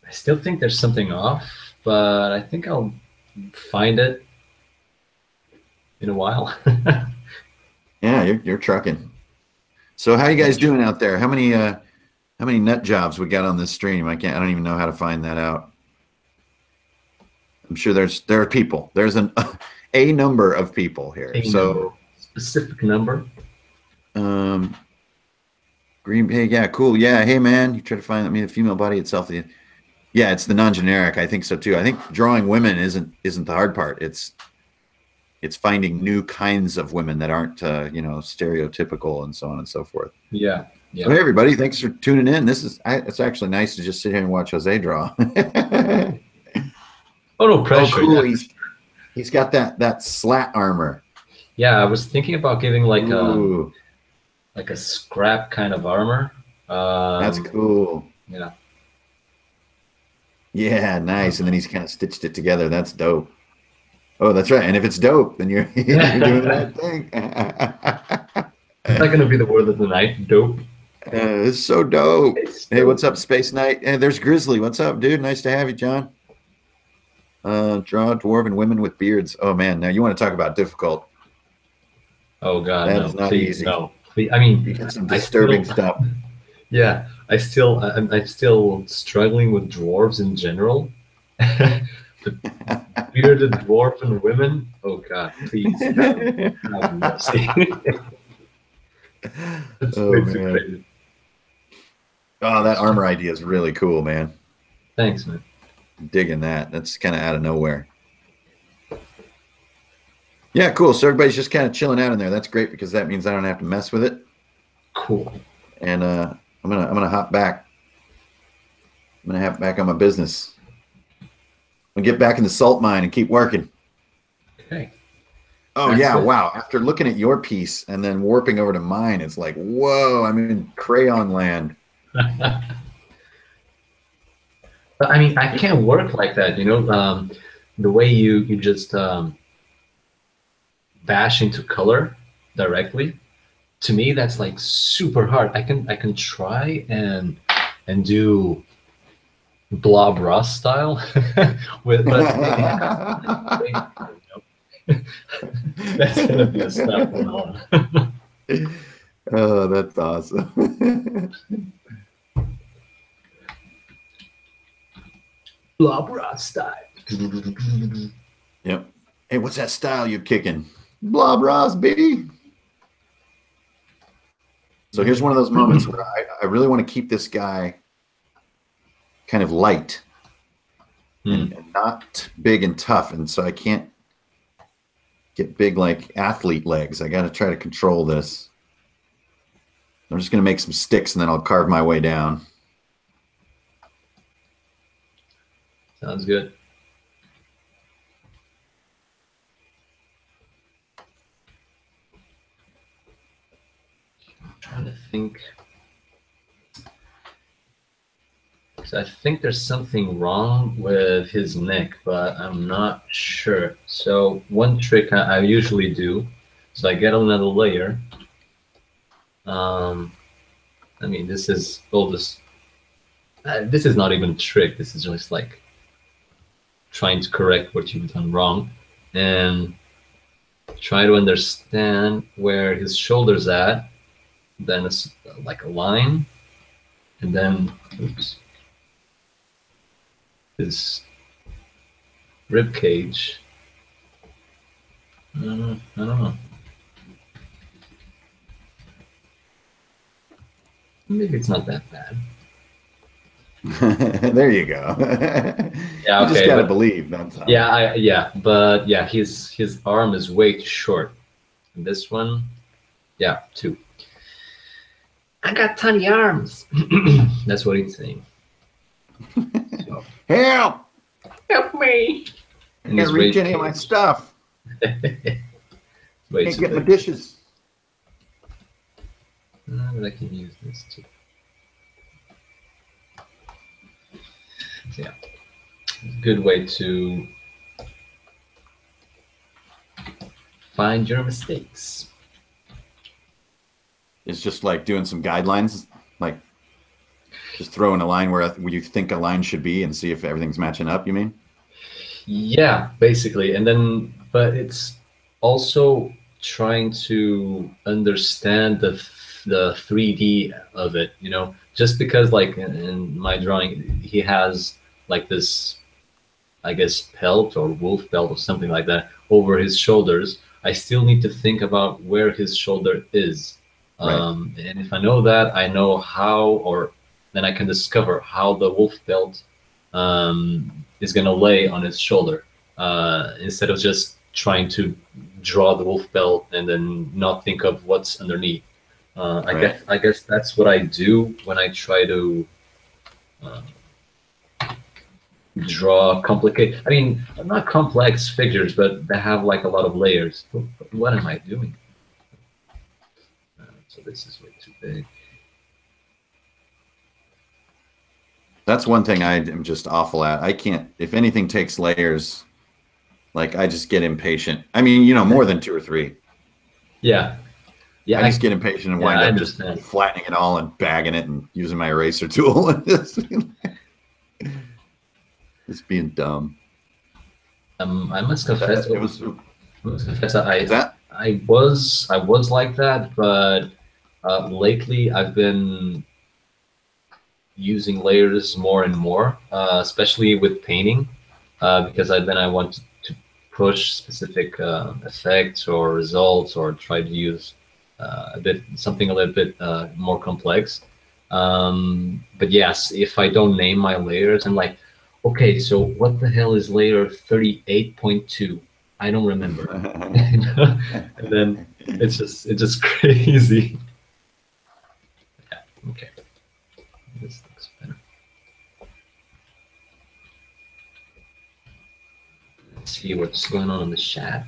S2: I still think there's something off, but I think I'll find it in a while.
S1: Yeah, you're trucking. So how you guys doing out there? How many nut jobs we got on this stream? I don't even know how to find that out. I'm sure there are people. There's a number of people here.
S2: Specific number.
S1: Green Bay, yeah, cool. Yeah, hey man, you try to find the female body itself. Yeah, it's the non-generic. I think so too. I think drawing women isn't the hard part. It's finding new kinds of women that aren't you know, stereotypical and so on and so forth.
S2: Yeah. Yeah.
S1: So hey everybody, thanks for tuning in. It's actually nice to just sit here and watch Jose draw.
S2: Oh, no pressure.
S1: Oh, cool. Yeah. He's got that slat armor.
S2: Yeah, I was thinking about giving like a scrap kind of armor.
S1: That's cool.
S2: Yeah.
S1: Yeah, nice. And then he's kind of stitched it together. That's dope. Oh, that's right. And if it's dope, then you're doing that thing.
S2: Is that gonna be the word of the night? Dope.
S1: It's so dope. Hey, what's up, Space Knight? Hey, there's Grizzly. What's up, dude? Nice to have you, John. Draw dwarven women with beards. Oh man, now you want to talk about difficult?
S2: Oh god,
S1: that
S2: no,
S1: is not
S2: please,
S1: easy.
S2: no. I mean,
S1: you got some disturbing stuff.
S2: Yeah, I'm still struggling with dwarves in general. The bearded dwarven women. Oh god, please have mercy. That's way too crazy.
S1: Oh, that armor idea is really cool, man.
S2: Thanks, man.
S1: I'm digging that. That's kind of out of nowhere. Yeah, cool. So everybody's just kind of chilling out in there. That's great because that means I don't have to mess with it.
S2: Cool.
S1: And I'm gonna hop back. I'm gonna hop back on my business. I'm gonna get back in the salt mine and keep working.
S2: Okay.
S1: Oh that's yeah, wow. After looking at your piece and then warping over to mine, it's like, whoa, I'm in crayon land.
S2: But I mean, I can't work like that, you know. The way you just bash into color directly, to me that's like super hard. I can try and do blob rust style with, but that's gonna be a step on.
S1: Oh, that's awesome.
S2: Blob rust style.
S1: Yep. Hey, what's that style you're kicking? Blob rust, baby. So here's one of those moments where I really want to keep this guy kind of light and not big and tough. And so I can't get big like athlete legs. I got to try to control this. I'm just going to make some sticks and then I'll carve my way down.
S2: Sounds good. I'm trying to think. I think there's something wrong with his neck, but I'm not sure. So one trick I usually do, so I get another layer. I mean, this is all this. This is not even a trick. This is just like trying to correct what you've done wrong, and try to understand where his shoulder's at. Then it's like a line, and then oops, his rib cage. I don't know. Maybe it's not that bad.
S1: There you go.
S2: Yeah,
S1: you
S2: okay,
S1: just gotta believe. That's all.
S2: Yeah, but yeah, his arm is way too short. And this one, yeah, 2. I got tiny arms. That's what he's saying. So,
S1: Help!
S2: help me!
S1: I can't reach any of my stuff.
S2: Way
S1: Can't
S2: too
S1: get my
S2: big.
S1: dishes.
S2: But I can use this too. Yeah, good way to find your mistakes.
S1: It's just like doing some guidelines, like just throwing a line where you think a line should be and see if everything's matching up, you mean?
S2: Yeah, basically. And then, but it's also trying to understand the 3D of it, you know, just because like in my drawing, he has like this, I guess, pelt or wolf belt or something like that over his shoulders. I still need to think about where his shoulder is.
S1: Right.
S2: And if I know that, I know how, or then I can discover how the wolf belt is going to lay on his shoulder instead of just trying to draw the wolf belt and then not think of what's underneath.
S1: Right.
S2: I guess that's what I do when I try to draw complicated. I mean, not complex figures, but they have like a lot of layers. What am I doing? So this is way too big.
S1: That's one thing I am just awful at. I can't, if anything takes layers, like I just get impatient. I mean, you know, more than 2 or 3.
S2: Yeah. Yeah,
S1: I just get impatient and wind
S2: I
S1: up just
S2: understand.
S1: flattening it all and bagging it and using my eraser tool and just being dumb.
S2: I must confess.
S1: It was
S2: I must confess that
S1: that
S2: I was like that, but lately I've been using layers more and more, especially with painting, because I want to push specific effects or results, or try to use something a little bit more complex. But yes, if I don't name my layers, I'm like, okay, so what the hell is layer 38.2? I don't remember. And then it's just crazy. Yeah, okay. This looks better. Let's see what's going on in the chat.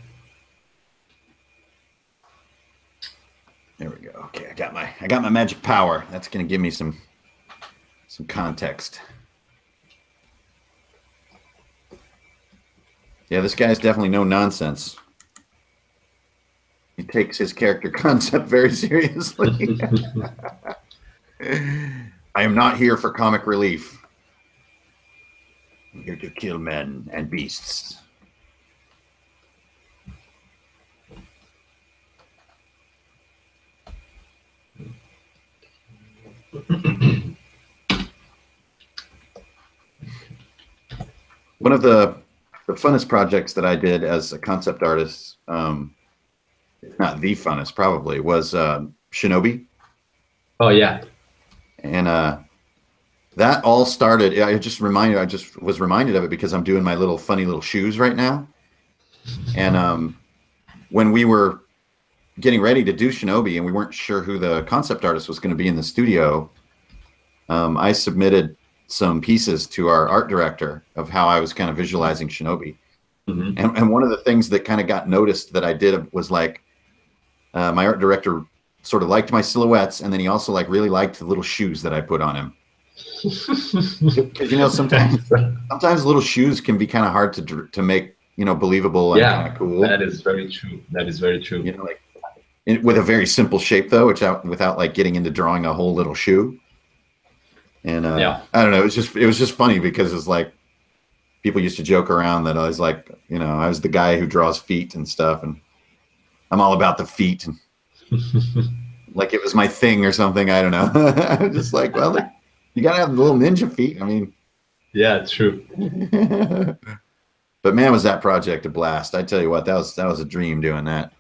S1: There we go. Okay, I got my magic power. That's gonna give me some context. Yeah, this guy's definitely no nonsense. He takes his character concept very seriously. I am not here for comic relief. I'm here to kill men and beasts. One of the funnest projects that I did as a concept artist, not the funnest probably, was Shinobi.
S2: Oh yeah.
S1: And that all started, I just was reminded of it because I'm doing my little funny little shoes right now. And when we were getting ready to do Shinobi and we weren't sure who the concept artist was going to be in the studio, I submitted some pieces to our art director of how I was kind of visualizing Shinobi. Mm-hmm. And one of the things that kind of got noticed that I did was like, my art director sort of liked my silhouettes, and then he also like really liked the little shoes that I put on him. Because you know, sometimes little shoes can be kind of hard to make, you know, believable and kind
S2: Yeah,
S1: of cool.
S2: that is very true. That is very true.
S1: You know, like with a very simple shape though, without like getting into drawing a whole little shoe. And
S2: Yeah.
S1: I don't know, it was just funny because it's like people used to joke around that I was like, you know, I was the guy who draws feet and stuff, and I'm all about the feet, and like it was my thing or something. I don't know. I was just like, well, like, you gotta have the little ninja feet. I mean,
S2: Yeah, true.
S1: but man, was that project a blast! I tell you what, that was a dream doing that.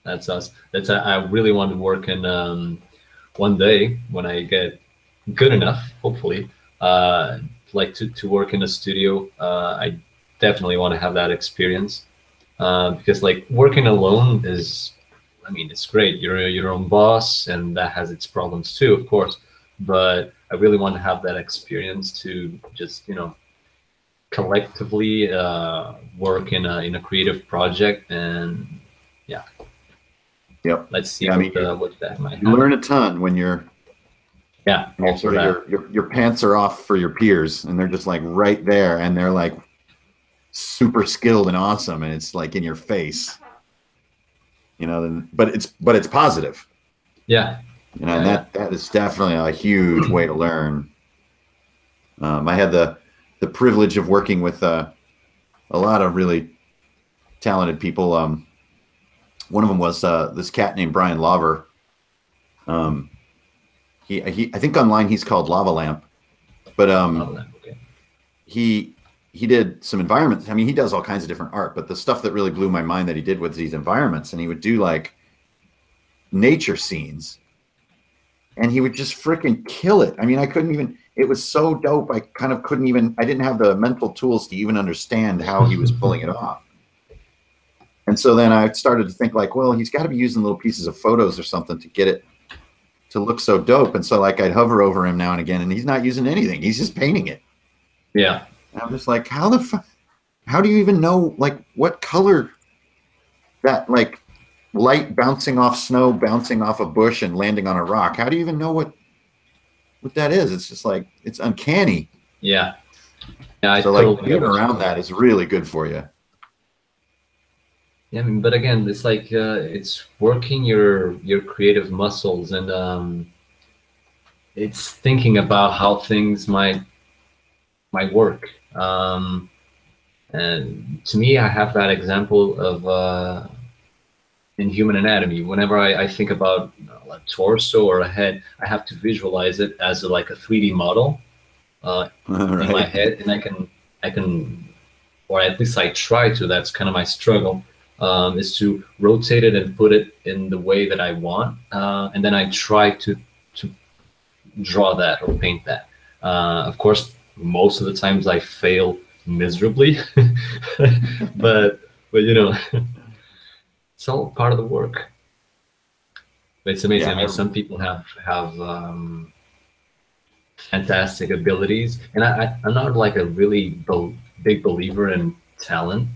S2: That's us. I really want to work in one day when I get good enough, hopefully, like to work in a studio. I definitely want to have that experience because like working alone is, I mean, it's great. You're your own boss, and that has its problems too, of course. But I really want to have that experience to just, you know, collectively work in a creative project, and yeah,
S1: Yep.
S2: let's see
S1: Yeah, I mean,
S2: what that might
S1: you
S2: happen.
S1: learn a ton when you're
S2: Also
S1: sort of your pants are off for your peers, and they're just like right there, and they're like super skilled and awesome, and it's like in your face, you know. But it's positive,
S2: Yeah.
S1: you know, and that is definitely a huge way to learn. I had the privilege of working with a lot of really talented people. One of them was this cat named Brian Laver. I think online he's called Lava Lamp, but
S2: Okay.
S1: he did some environments. I mean, he does all kinds of different art, but the stuff that really blew my mind that he did with these environments, and he would do like nature scenes, and he would just freaking kill it. I mean, I couldn't even. It was so dope. I kind of couldn't even. I didn't have the mental tools to even understand how he was pulling it off. And so then I started to think like, well, he's got to be using little pieces of photos or something to get it to look so dope. And so like I'd hover over him now and again, and he's not using anything. He's just painting it.
S2: Yeah.
S1: And I'm just like, how do you even know like what color that like light bouncing off snow, bouncing off a bush and landing on a rock? How do you even know what that is? It's just like, it's uncanny.
S2: Yeah. Yeah.
S1: So like being around that is really good for you.
S2: Yeah, I mean, but again, it's like it's working your creative muscles, and it's thinking about how things might work. And to me, I have that example of in human anatomy. Whenever I think about a torso or a head, I have to visualize it as like a 3D model
S1: Right.
S2: in my head, and I can, or at least I try to. That's kind of my struggle. Is to rotate it and put it in the way that I want, and then I try to draw that or paint that. Of course, most of the times I fail miserably, but you know, it's all part of the work. But it's amazing.
S1: Yeah,
S2: I mean, some people have fantastic abilities, and I'm not like a really big believer in talent.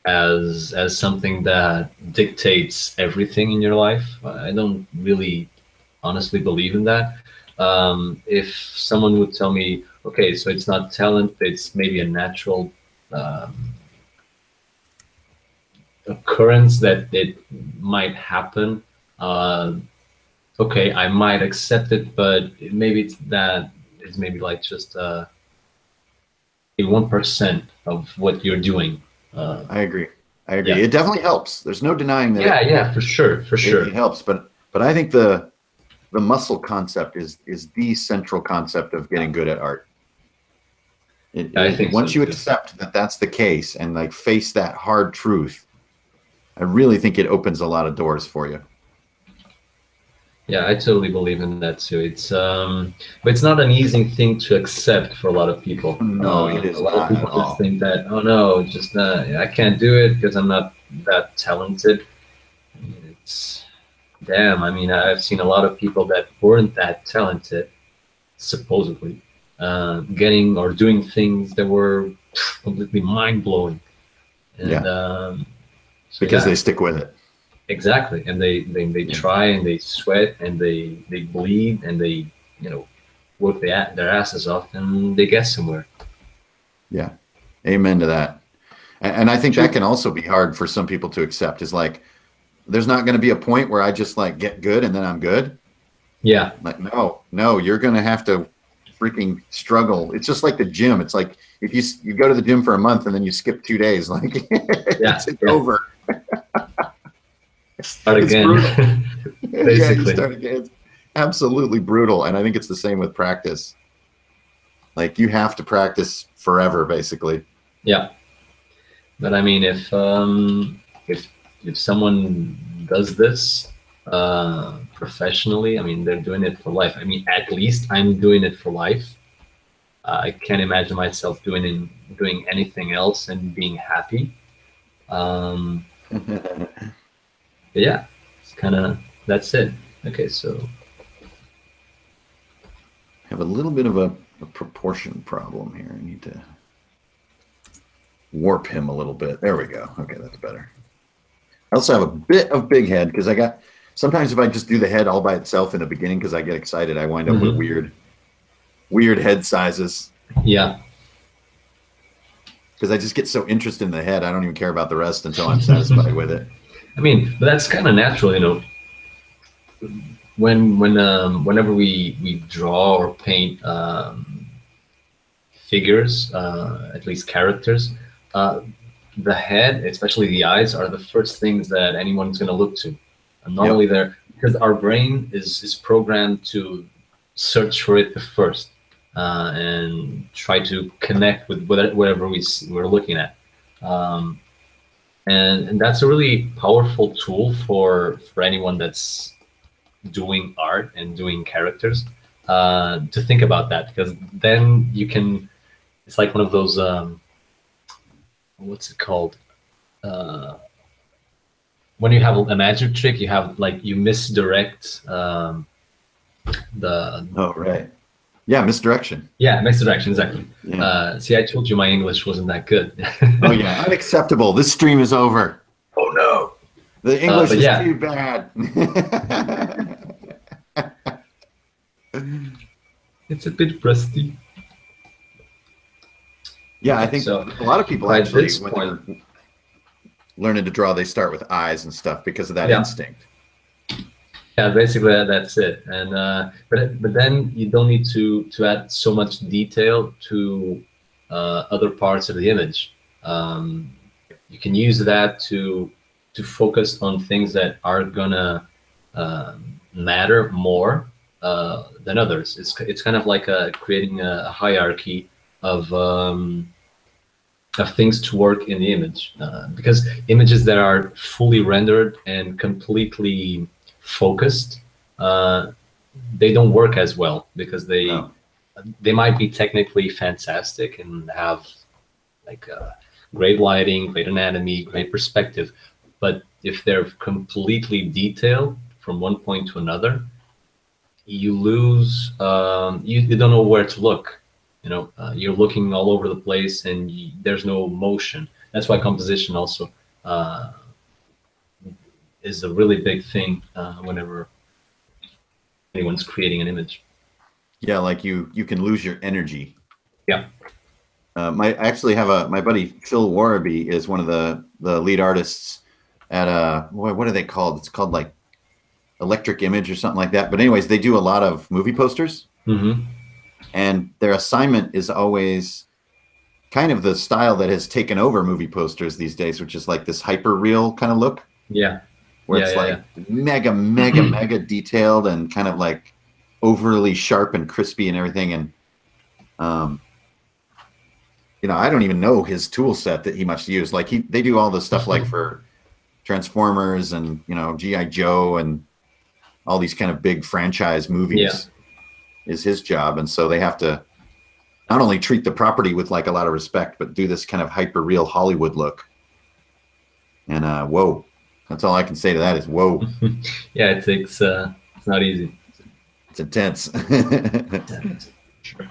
S2: As something that dictates everything in your life. I don't really honestly believe in that. If someone would tell me, okay, so it's not talent, it's maybe a natural occurrence that it might happen, okay, I might accept it, but maybe it's maybe like just 1% of what you're doing.
S1: I agree.
S2: Yeah.
S1: It definitely helps. There's no denying that.
S2: Yeah, for sure.
S1: It helps, but I think the muscle concept is the central concept of getting good at art.
S2: I think
S1: once
S2: so,
S1: you
S2: too.
S1: accept that that's the case and like face that hard truth, I really think it opens a lot of doors for you.
S2: Yeah, I totally believe in that too. It's but it's not an easy thing to accept for a lot of people.
S1: No, it is
S2: a lot
S1: not
S2: of
S1: at
S2: people just
S1: all.
S2: think that, oh no, just I can't do it because I'm not that talented. It's damn. I mean, I've seen a lot of people that weren't that talented, supposedly, getting or doing things that were completely mind blowing, and
S1: Yeah.
S2: so
S1: Because
S2: yeah.
S1: they stick with it.
S2: Exactly, and they try and they sweat and they bleed and they, you know, work their asses off, and they get somewhere.
S1: Yeah, amen to that. And I think
S2: True.
S1: that can also be hard for some people to accept. Is like, there's not going to be a point where I just like get good and then I'm good.
S2: Yeah.
S1: Like, no, you're going to have to freaking struggle. It's just like the gym. It's like if you go to the gym for a month and then you skip 2 days, like it's over.
S2: Start again.
S1: Yeah, you start again. It's absolutely brutal. And I think it's the same with practice. Like you have to practice forever, basically.
S2: Yeah. But I mean, if someone does this professionally, I mean, they're doing it for life. I mean, at least I'm doing it for life. I can't imagine myself doing anything else and being happy. But yeah, it's kind of, that's it. Okay, so
S1: have a little bit of a proportion problem here. I need to warp him a little bit. There we go. Okay, that's better. I also have a bit of big head because sometimes if I just do the head all by itself in the beginning because I get excited, I wind up with weird head sizes.
S2: Yeah.
S1: Because I just get so interested in the head, I don't even care about the rest until I'm satisfied with it.
S2: I mean, but that's kind of natural, you know. Whenever we draw or paint figures, at least characters, the head, especially the eyes, are the first things that anyone's going to look to. And not only there, because our brain is programmed to search for it first and try to connect with whatever we're looking at. And that's a really powerful tool for anyone that's doing art and doing characters, to think about that, because then you can, it's like one of those, what's it called? When you have a magic trick, you misdirect the.
S1: Oh, right. Yeah, misdirection.
S2: Yeah, misdirection, exactly.
S1: Yeah.
S2: See, I told you my English wasn't that good.
S1: Oh, yeah, unacceptable. This stream is over.
S2: Oh, no.
S1: The English is too bad.
S2: It's a bit rusty.
S1: Yeah, I think so, a lot of people actually, when they're learning to draw, they start with eyes and stuff because of that instinct.
S2: Yeah, basically that's it. And but then you don't need to add so much detail to other parts of the image. You can use that to focus on things that are gonna matter more than others. It's kind of like creating a hierarchy of things to work in the image, because images that are fully rendered and completely focused, they don't work as well, because they might be technically fantastic and have like great lighting, great anatomy, great perspective, but if they're completely detailed from one point to another, you lose, you don't know where to look. You know, you're looking all over the place and there's no motion. That's why composition also is a really big thing whenever anyone's creating an image.
S1: Yeah, like you can lose your energy.
S2: Yeah.
S1: I actually have my buddy Phil Warraby is one of the lead artists at what are they called? It's called like Electric Image or something like that. But anyways, they do a lot of movie posters.
S2: Mm-hmm.
S1: And their assignment is always kind of the style that has taken over movie posters these days, which is like this hyper real kind of look.
S2: Yeah.
S1: Where it's like mega detailed and kind of like overly sharp and crispy and everything. And, you know, I don't even know his tool set that he must use. Like they do all the stuff like for Transformers and, you know, G.I. Joe and all these kind of big franchise movies is his job. And so they have to not only treat the property with like a lot of respect, but do this kind of hyper real Hollywood look. And whoa, that's all I can say to that is whoa.
S2: Yeah, it's not easy.
S1: It's intense.
S2: Sure.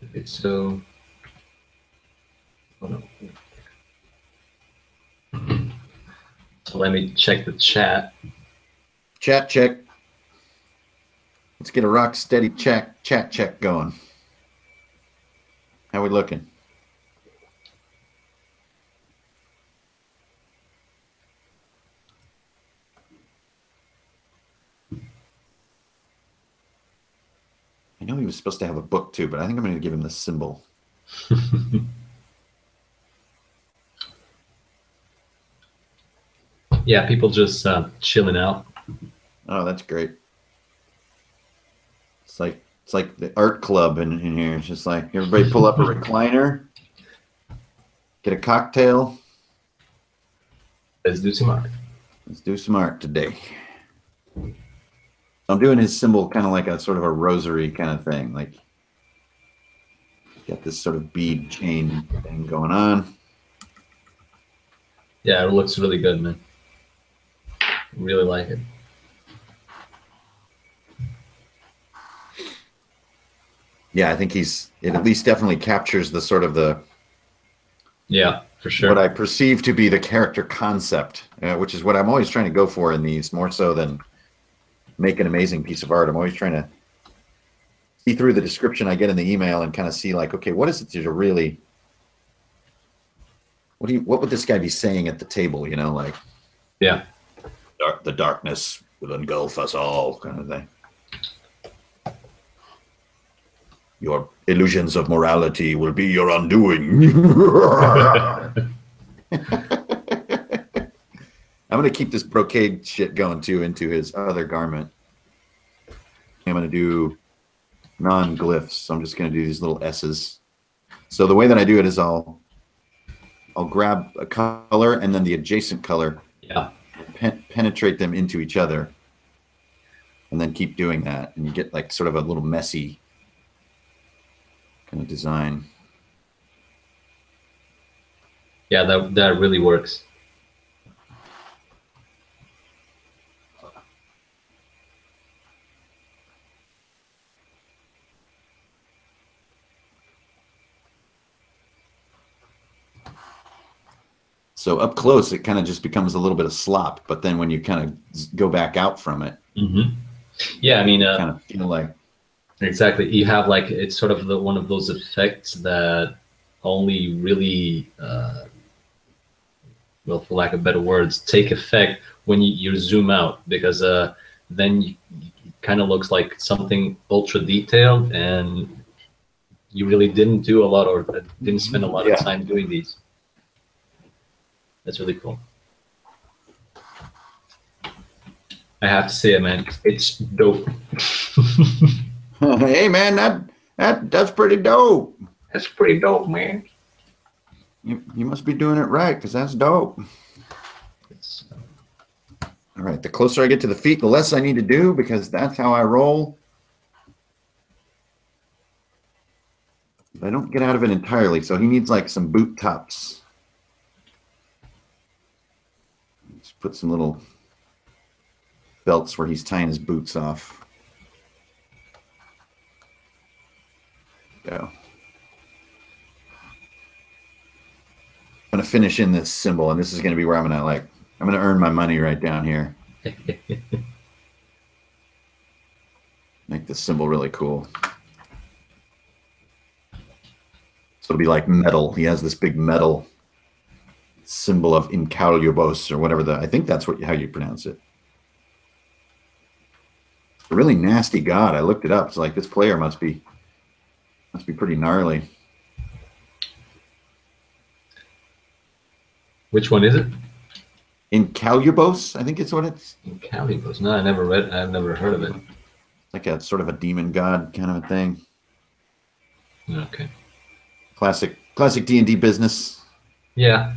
S2: Okay, so so let me check the chat.
S1: Chat check. Let's get a rock steady chat check going. How we looking? I know he was supposed to have a book too, but I think I'm going to give him the symbol.
S2: Yeah, people just chilling out.
S1: Oh, that's great. It's like the art club in here. It's just like everybody pull up a recliner, get a cocktail.
S2: Let's do some art.
S1: Let's do some art today. I'm doing his symbol kind of like a sort of a rosary kind of thing. Like, got this sort of bead chain thing going on.
S2: Yeah, it looks really good, man. Really like it.
S1: Yeah, I think it at least definitely captures the sort of the,
S2: yeah, for sure,
S1: what I perceive to be the character concept, which is what I'm always trying to go for in these, more so than make an amazing piece of art. I'm always trying to see through the description I get in the email and kind of see like, okay, what is it that you're really, what would this guy be saying at the table, you know, like,
S2: yeah,
S1: the darkness will engulf us all kind of thing. Your illusions of morality will be your undoing. I'm going to keep this brocade shit going too into his other garment. I'm going to do non-glyphs. So I'm just going to do these little S's. So the way that I do it is I'll grab a color and then the adjacent color.
S2: Yeah.
S1: Penetrate them into each other. And then keep doing that. And you get like sort of a little messy kind of design.
S2: Yeah, that really works.
S1: So up close, it kind of just becomes a little bit of slop. But then when you kind of go back out from it,
S2: yeah, I mean,
S1: kind of feel like
S2: exactly. You have like it's sort of one of those effects that only really, well, for lack of better words, take effect when you zoom out, because then it kind of looks like something ultra detailed, and you really didn't do a lot or didn't spend a lot of time doing these. That's really cool. I have to say it, man. It's dope.
S1: Hey, man, that's pretty dope.
S2: That's pretty dope, man.
S1: You must be doing it right, because that's dope. All right, the closer I get to the feet, the less I need to do, because that's how I roll. I don't get out of it entirely, so he needs like some boot tops. Just put some little belts where he's tying his boots off. Go. I'm going to finish in this symbol, and this is going to be where I'm going to earn my money right down here. Make this symbol really cool. So it'll be like metal. He has this big metal symbol of incalubos or whatever I think that's how you pronounce it. A really nasty god. I looked it up. It's like this player must be pretty gnarly.
S2: Which one is it?
S1: Incalubos, I think it's what it's.
S2: Incalubos. No, I've never heard of it.
S1: Like a sort of a demon god kind of a thing.
S2: Okay.
S1: Classic D&D business.
S2: Yeah.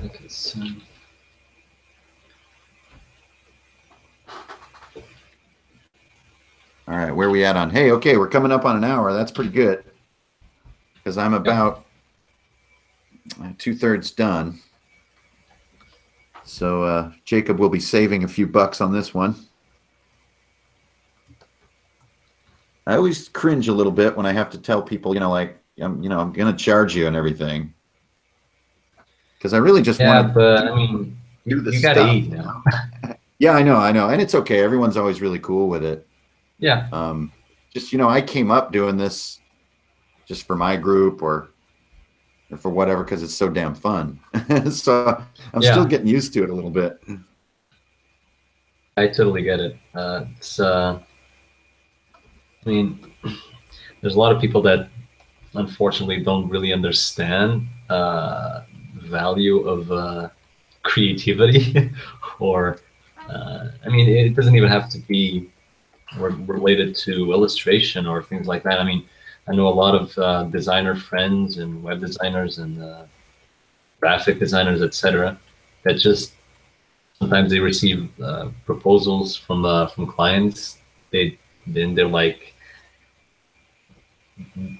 S2: Okay, so
S1: all right, where are we at on? Hey, okay, we're coming up on an hour. That's pretty good. Because I'm about 2/3 done. So Jacob will be saving a few bucks on this one. I always cringe a little bit when I have to tell people, like, I'm going to charge you and everything. Because I really just want to
S2: but I mean,
S1: do the
S2: you got to
S1: stuff.
S2: eat now.
S1: Yeah, I know, and it's okay. Everyone's always really cool with it.
S2: Yeah,
S1: Just I came up doing this just for my group or for whatever because it's so damn fun. So I'm still
S2: yeah,
S1: getting used to it a little bit.
S2: I totally get it. I mean, there's a lot of people that unfortunately don't really understand the value of creativity, or I mean, it doesn't even have to be related to illustration or things like that. I mean, I know a lot of designer friends and web designers and graphic designers, etc., that just sometimes they receive proposals from clients. They're like,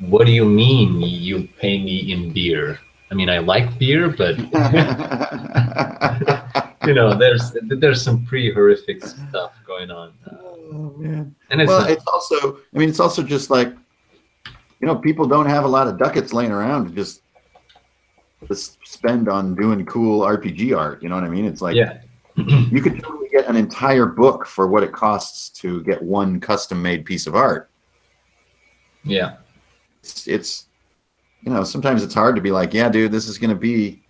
S2: "What do you mean you pay me in beer?" I mean, I like beer, but there's some pretty horrific stuff going on,
S1: Oh man.
S2: and it's
S1: Well,
S2: not.
S1: it's also, I mean, it's also just like, people don't have a lot of ducats laying around to just spend on doing cool RPG art. You know what I mean? It's like
S2: Yeah,
S1: you could totally get an entire book for what it costs to get one custom made piece of art.
S2: yeah,
S1: It's sometimes it's hard to be like, yeah, dude, this is going to be,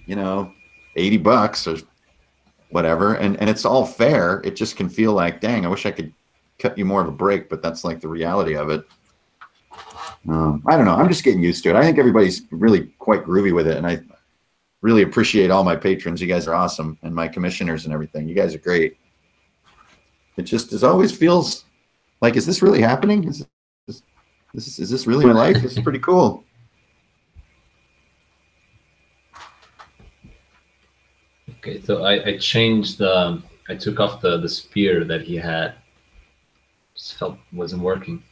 S1: $80 or whatever. And it's all fair. It just can feel like, dang, I wish I could cut you more of a break, but that's like the reality of it. I don't know. I'm just getting used to it. I think everybody's really quite groovy with it. And I really appreciate all my patrons. You guys are awesome. And my commissioners and everything. You guys are great. It always feels like, is this really happening? Is this really my life? This is pretty cool.
S2: Okay, so I changed I took off the spear that he had. Just felt wasn't working.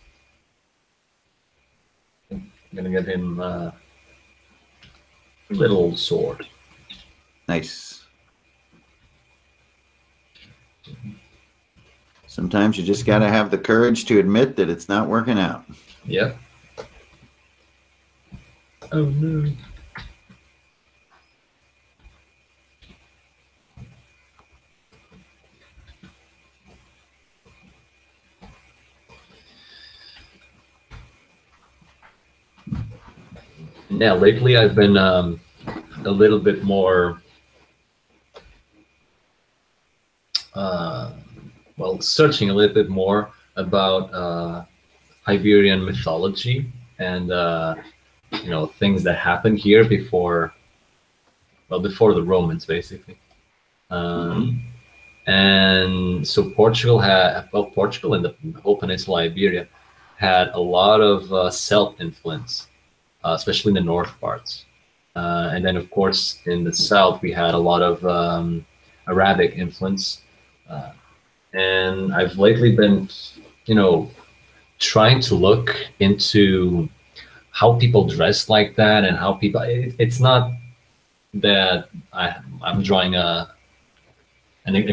S2: I'm gonna get him a little sword.
S1: Nice. Sometimes you just got to have the courage to admit that it's not working out.
S2: Yep. Oh no. Yeah, lately I've been a little bit more, well, searching a little bit more about Iberian mythology and things that happened here before the Romans, basically. And so Portugal and the whole peninsula Iberia had a lot of Celt influence, especially in the north parts. And then, of course, in the south, we had a lot of Arabic influence. And I've lately been, trying to look into how people dress like that and how people. It's not that I'm drawing a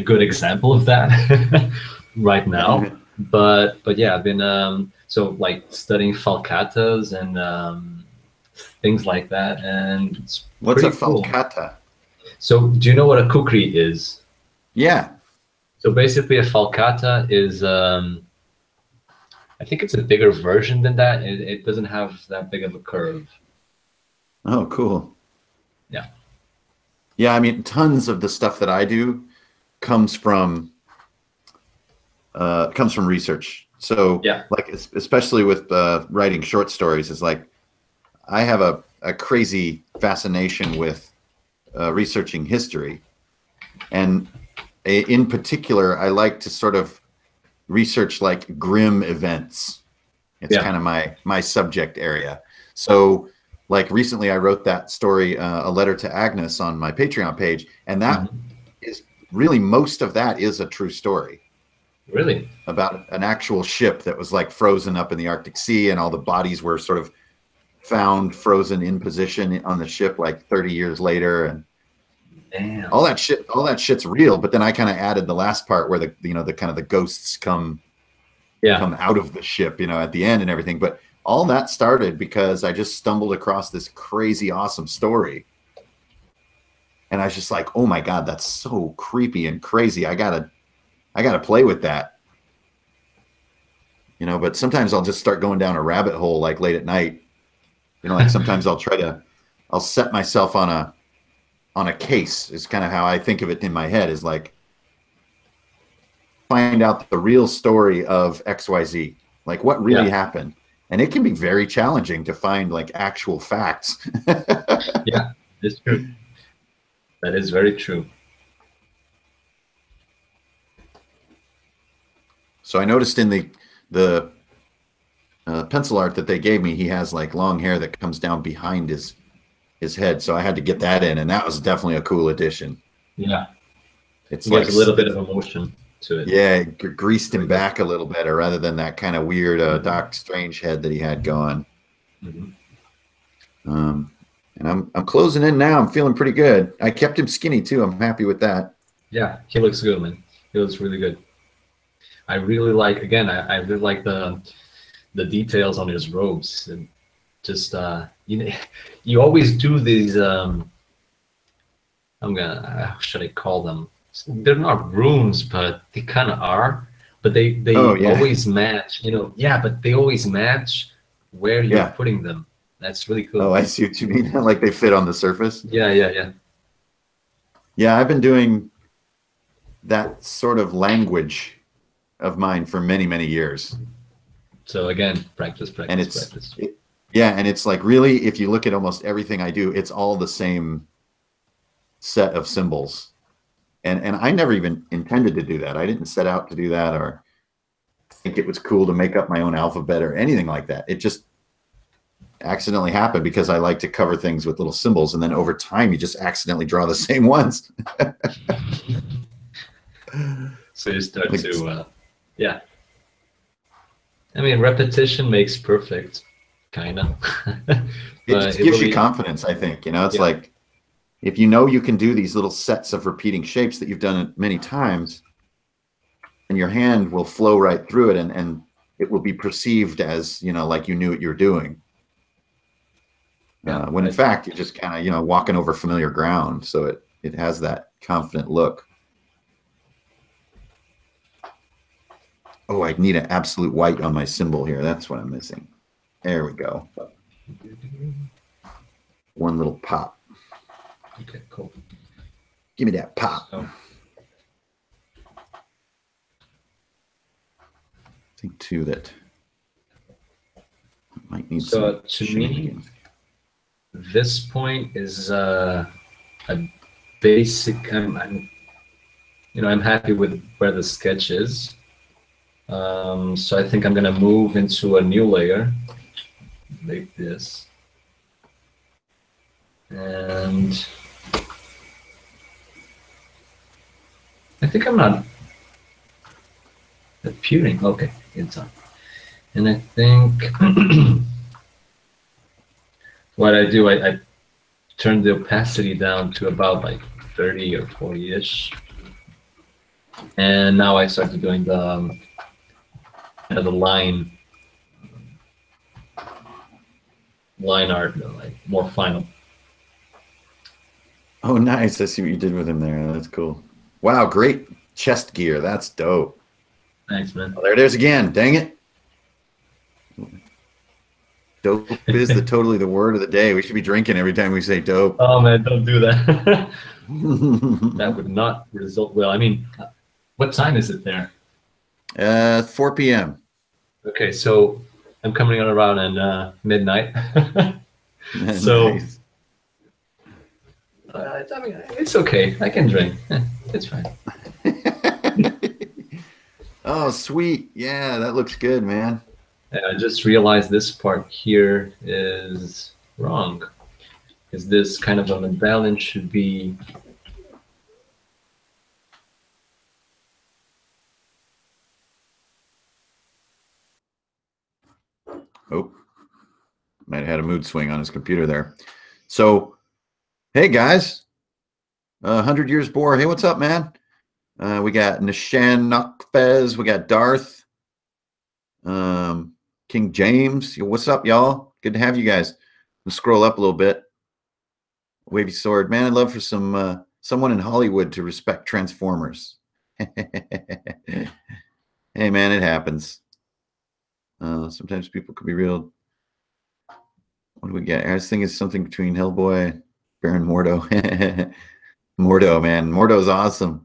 S2: good example of that right now, but yeah, I've been so like studying falcatas and things like that, and it's
S1: What's a
S2: pretty cool.
S1: falcata?
S2: So do you know what a kukri is?
S1: Yeah.
S2: So basically a falcata is I think it's a bigger version than that. It doesn't have that big of a curve.
S1: Oh, cool.
S2: Yeah.
S1: Yeah, I mean, tons of the stuff that I do comes from research. So
S2: yeah,
S1: like especially with writing short stories, is like I have a crazy fascination with researching history, and in particular, I like to sort of research like grim events. It's kind of my subject area. So like recently I wrote that story, A Letter to Agnes, on my Patreon page, and that is really, most of that is a true story.
S2: Really?
S1: About an actual ship that was like frozen up in the Arctic Sea, and all the bodies were sort of found frozen in position on the ship like 30 years later, and
S2: damn,
S1: all that shit's real. But then I kind of added the last part where the kind of the ghosts come out of the ship, at the end and everything. But all that started because I just stumbled across this crazy awesome story. And I was just like, oh my God, that's so creepy and crazy. I gotta play with that. You know, but sometimes I'll just start going down a rabbit hole like late at night. You know, like sometimes I'll set myself on a case is kind of how I think of it in my head, is like find out the real story of XYZ, like what really happened. And it can be very challenging to find like actual facts.
S2: Yeah, it's true. That is very true.
S1: So I noticed in the pencil art that they gave me, he has like long hair that comes down behind his head. So I had to get that in, and that was definitely a cool addition.
S2: Yeah,
S1: it's
S2: it
S1: like
S2: gives a little bit of emotion to it.
S1: Yeah, it greased him back a little better rather than that kind of weird Doc Strange head that he had going. And I'm closing in now. I'm feeling pretty good. I kept him skinny too. I'm happy with that.
S2: Yeah, he looks good, man. He looks really good. I really like, again, I really like the details on his robes, and just you know, you always do these how should I call them? They're not runes, but they kind of are. But they always match, you know. Yeah, but they always match where you're putting them. That's really cool.
S1: Oh, I see what you mean. Like they fit on the surface.
S2: Yeah.
S1: Yeah, I've been doing that sort of language of mine for many, many years.
S2: So again, practice.
S1: And it's like, really, if you look at almost everything I do, it's all the same set of symbols. And I never even intended to do that. I didn't set out to do that or think it was cool to make up my own alphabet or anything like that. It just accidentally happened because I like to cover things with little symbols, and then over time you just accidentally draw the same ones.
S2: So you start to yeah. I mean, repetition makes perfect, kind of.
S1: It gives you confidence, I think. You know, it's like, if you know you can do these little sets of repeating shapes that you've done it many times, and your hand will flow right through it, and it will be perceived as, you know, like you knew what you were doing. When in fact, you're just kind of, you know, walking over familiar ground. So it has that confident look. Oh, I need an absolute white on my symbol here. That's what I'm missing. There we go. One little pop.
S2: Okay, cool.
S1: Give me that pop.
S2: So,
S1: I think too that I might need
S2: so to me, this point is a basic. I'm happy with where the sketch is. So I think I'm gonna move into a new layer, like this, and I think I'm not appearing. Okay, it's on. And I think what I do, I turn the opacity down to about like 30 or 40-ish. And now I started doing the line art, like more final.
S1: Oh, nice. I see what you did with him there. That's cool. Wow, great chest gear. That's dope.
S2: Thanks, man.
S1: Oh, there it is again. Dang it. Dope is totally the word of the day. We should be drinking every time we say dope.
S2: Oh, man, don't do that. That would not result well. I mean, what time is it there?
S1: 4 p.m.
S2: Okay, so I'm coming on around at midnight. So,
S1: Nice.
S2: I mean, it's okay. I can drink. It's fine.
S1: Oh, sweet. Yeah, that looks good, man.
S2: I just realized this part here is wrong. Because this kind of a medallion should be...
S1: Oh, might have had a mood swing on his computer there. So, hey guys, 100 Years Boar. Hey, what's up, man? We got Nishan Nakfez. We got Darth, King James. What's up, y'all? Good to have you guys. Let's scroll up a little bit. Wavy sword, man. I'd love for some someone in Hollywood to respect Transformers. Hey, man, it happens. Sometimes people could be real. What do we get? I was thinking something between Hellboy, Baron Mordo. Mordo, man. Mordo's awesome.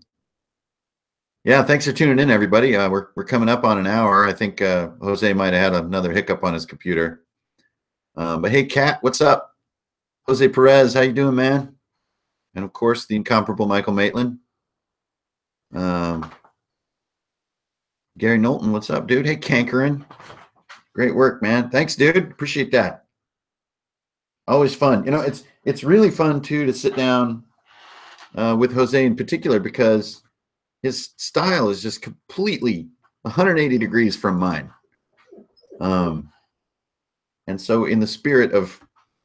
S1: Yeah, thanks for tuning in, everybody. We're coming up on an hour. I think Jose might have had another hiccup on his computer. But hey, Kat, what's up? Jose Perez, how you doing, man? And of course, the incomparable Michael Maitland. Gary Knowlton, what's up, dude? Hey, Cankering. Great work, man. Thanks, dude. Appreciate that. Always fun. You know, it's really fun, too, to sit down with Jose in particular, because his style is just completely 180 degrees from mine. And so in the spirit of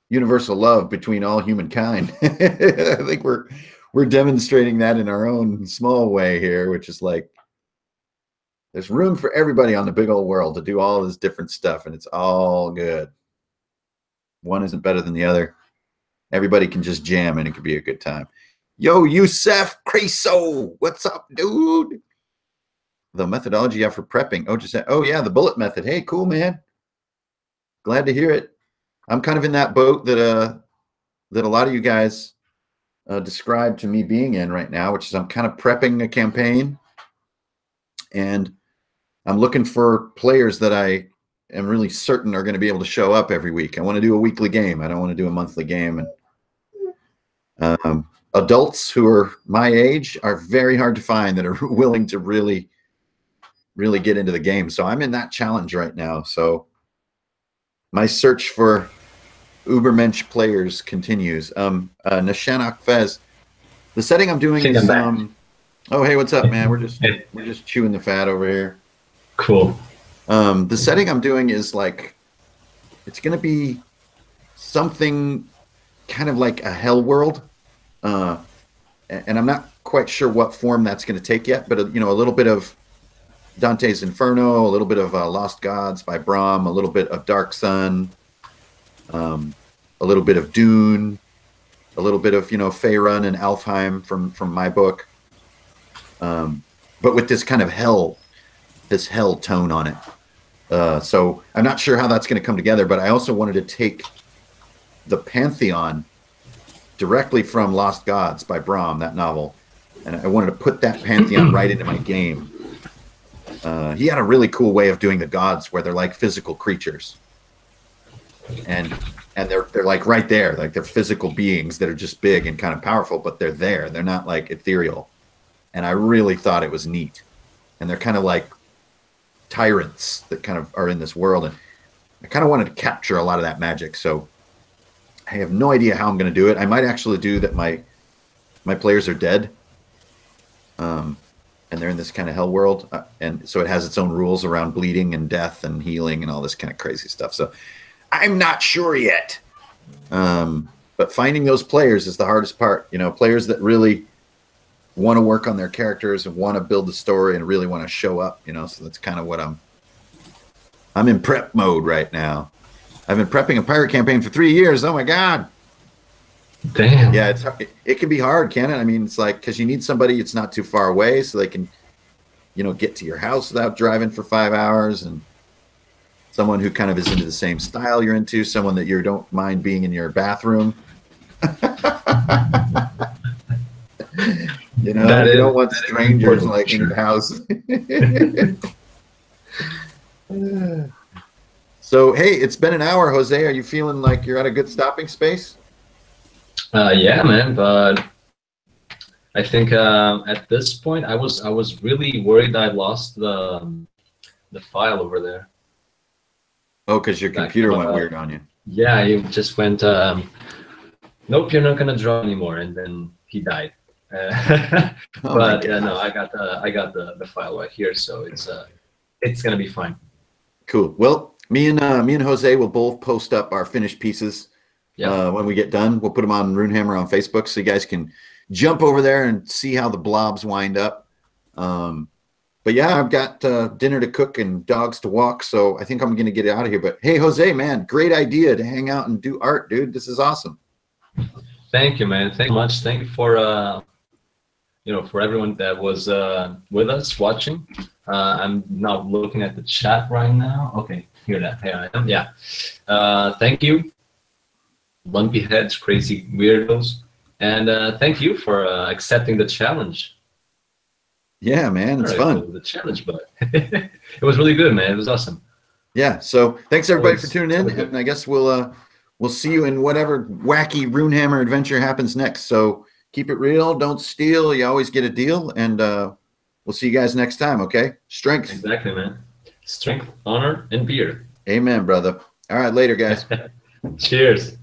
S1: universal love between all humankind, I think we're demonstrating that in our own small way here, which is like, there's room for everybody on the big old world to do all this different stuff, and it's all good. One isn't better than the other. Everybody can just jam, and it could be a good time. Yo, Yusef Creso, what's up, dude? The methodology you have for prepping. Oh, yeah, the bullet method. Hey, cool, man. Glad to hear it. I'm kind of in that boat that a lot of you guys described to me being in right now, which is I'm kind of prepping a campaign, and I'm looking for players that I am really certain are going to be able to show up every week. I want to do a weekly game. I don't want to do a monthly game. And adults who are my age are very hard to find that are willing to really get into the game. So I'm in that challenge right now. So my search for Ubermensch players continues. Nishanok Fez, the setting I'm doing is oh, hey, what's up, man? We're just chewing the fat over here.
S2: Cool.
S1: The setting I'm doing is like, it's going to be something kind of like a hell world. And I'm not quite sure what form that's going to take yet, but, you know, a little bit of Dante's Inferno, a little bit of Lost Gods by Brahm, a little bit of Dark Sun, a little bit of Dune, a little bit of, you know, Faerun and Alfheim from my book. But with this kind of hell tone on it. So I'm not sure how that's going to come together, but I also wanted to take the Pantheon directly from Lost Gods by Brahm, that novel, and I wanted to put that Pantheon right into my game. He had a really cool way of doing the gods where they're like physical creatures, and they're like right there, like they're physical beings that are just big and kind of powerful, but they're there. They're not like ethereal. And I really thought it was neat. And they're kind of like tyrants that kind of are in this world. And I kind of wanted to capture a lot of that magic. So I have no idea how I'm going to do it. I might actually do that my players are dead. And they're in this kind of hell world. And so it has its own rules around bleeding and death and healing and all this kind of crazy stuff. So I'm not sure yet. But finding those players is the hardest part. You know, players that really want to work on their characters and want to build the story and really want to show up, you know. So that's kind of what I'm in prep mode right now. I've been prepping a pirate campaign for 3 years. Oh my God.
S2: Damn.
S1: Yeah, it can be hard, can it? I mean, it's like, because you need somebody it's not too far away so they can, you know, get to your house without driving for 5 hours, and someone who kind of is into the same style you're into, someone that you don't mind being in your bathroom. You know, you don't want strangers like in your house. So, hey, it's been an hour, Jose. Are you feeling like you're at a good stopping space?
S2: Yeah, man. But I think at this point, I was really worried I lost the file over there.
S1: Oh, because your computer went weird on you.
S2: Yeah, it just went. Nope, you're not gonna draw anymore, and then he died. But no, I got the file right here, so it's gonna be fine. Cool.
S1: Well, me and Jose will both post up our finished pieces. Yeah. When we get done, we'll put them on Runehammer on Facebook, so you guys can jump over there and see how the blobs wind up. But yeah, I've got dinner to cook and dogs to walk, so I think I'm gonna get out of here. But hey, Jose, man, great idea to hang out and do art, dude. This is awesome.
S2: Thank you, man. Thank you much. Thank you for for everyone that was with us watching. I'm now looking at the chat right now. Okay, here I am. Yeah. Thank you, lumpy heads, crazy weirdos, and thank you for accepting the challenge.
S1: Yeah, man, it's fun.
S2: The challenge, but it was really good, man. It was awesome.
S1: Yeah. So thanks everybody for tuning in, and I guess we'll see you in whatever wacky Runehammer adventure happens next. So keep it real, don't steal. You always get a deal, and we'll see you guys next time. Okay. Strength.
S2: Exactly, man. Strength, honor, and beer.
S1: Amen, brother. All right, later, guys.
S2: Cheers.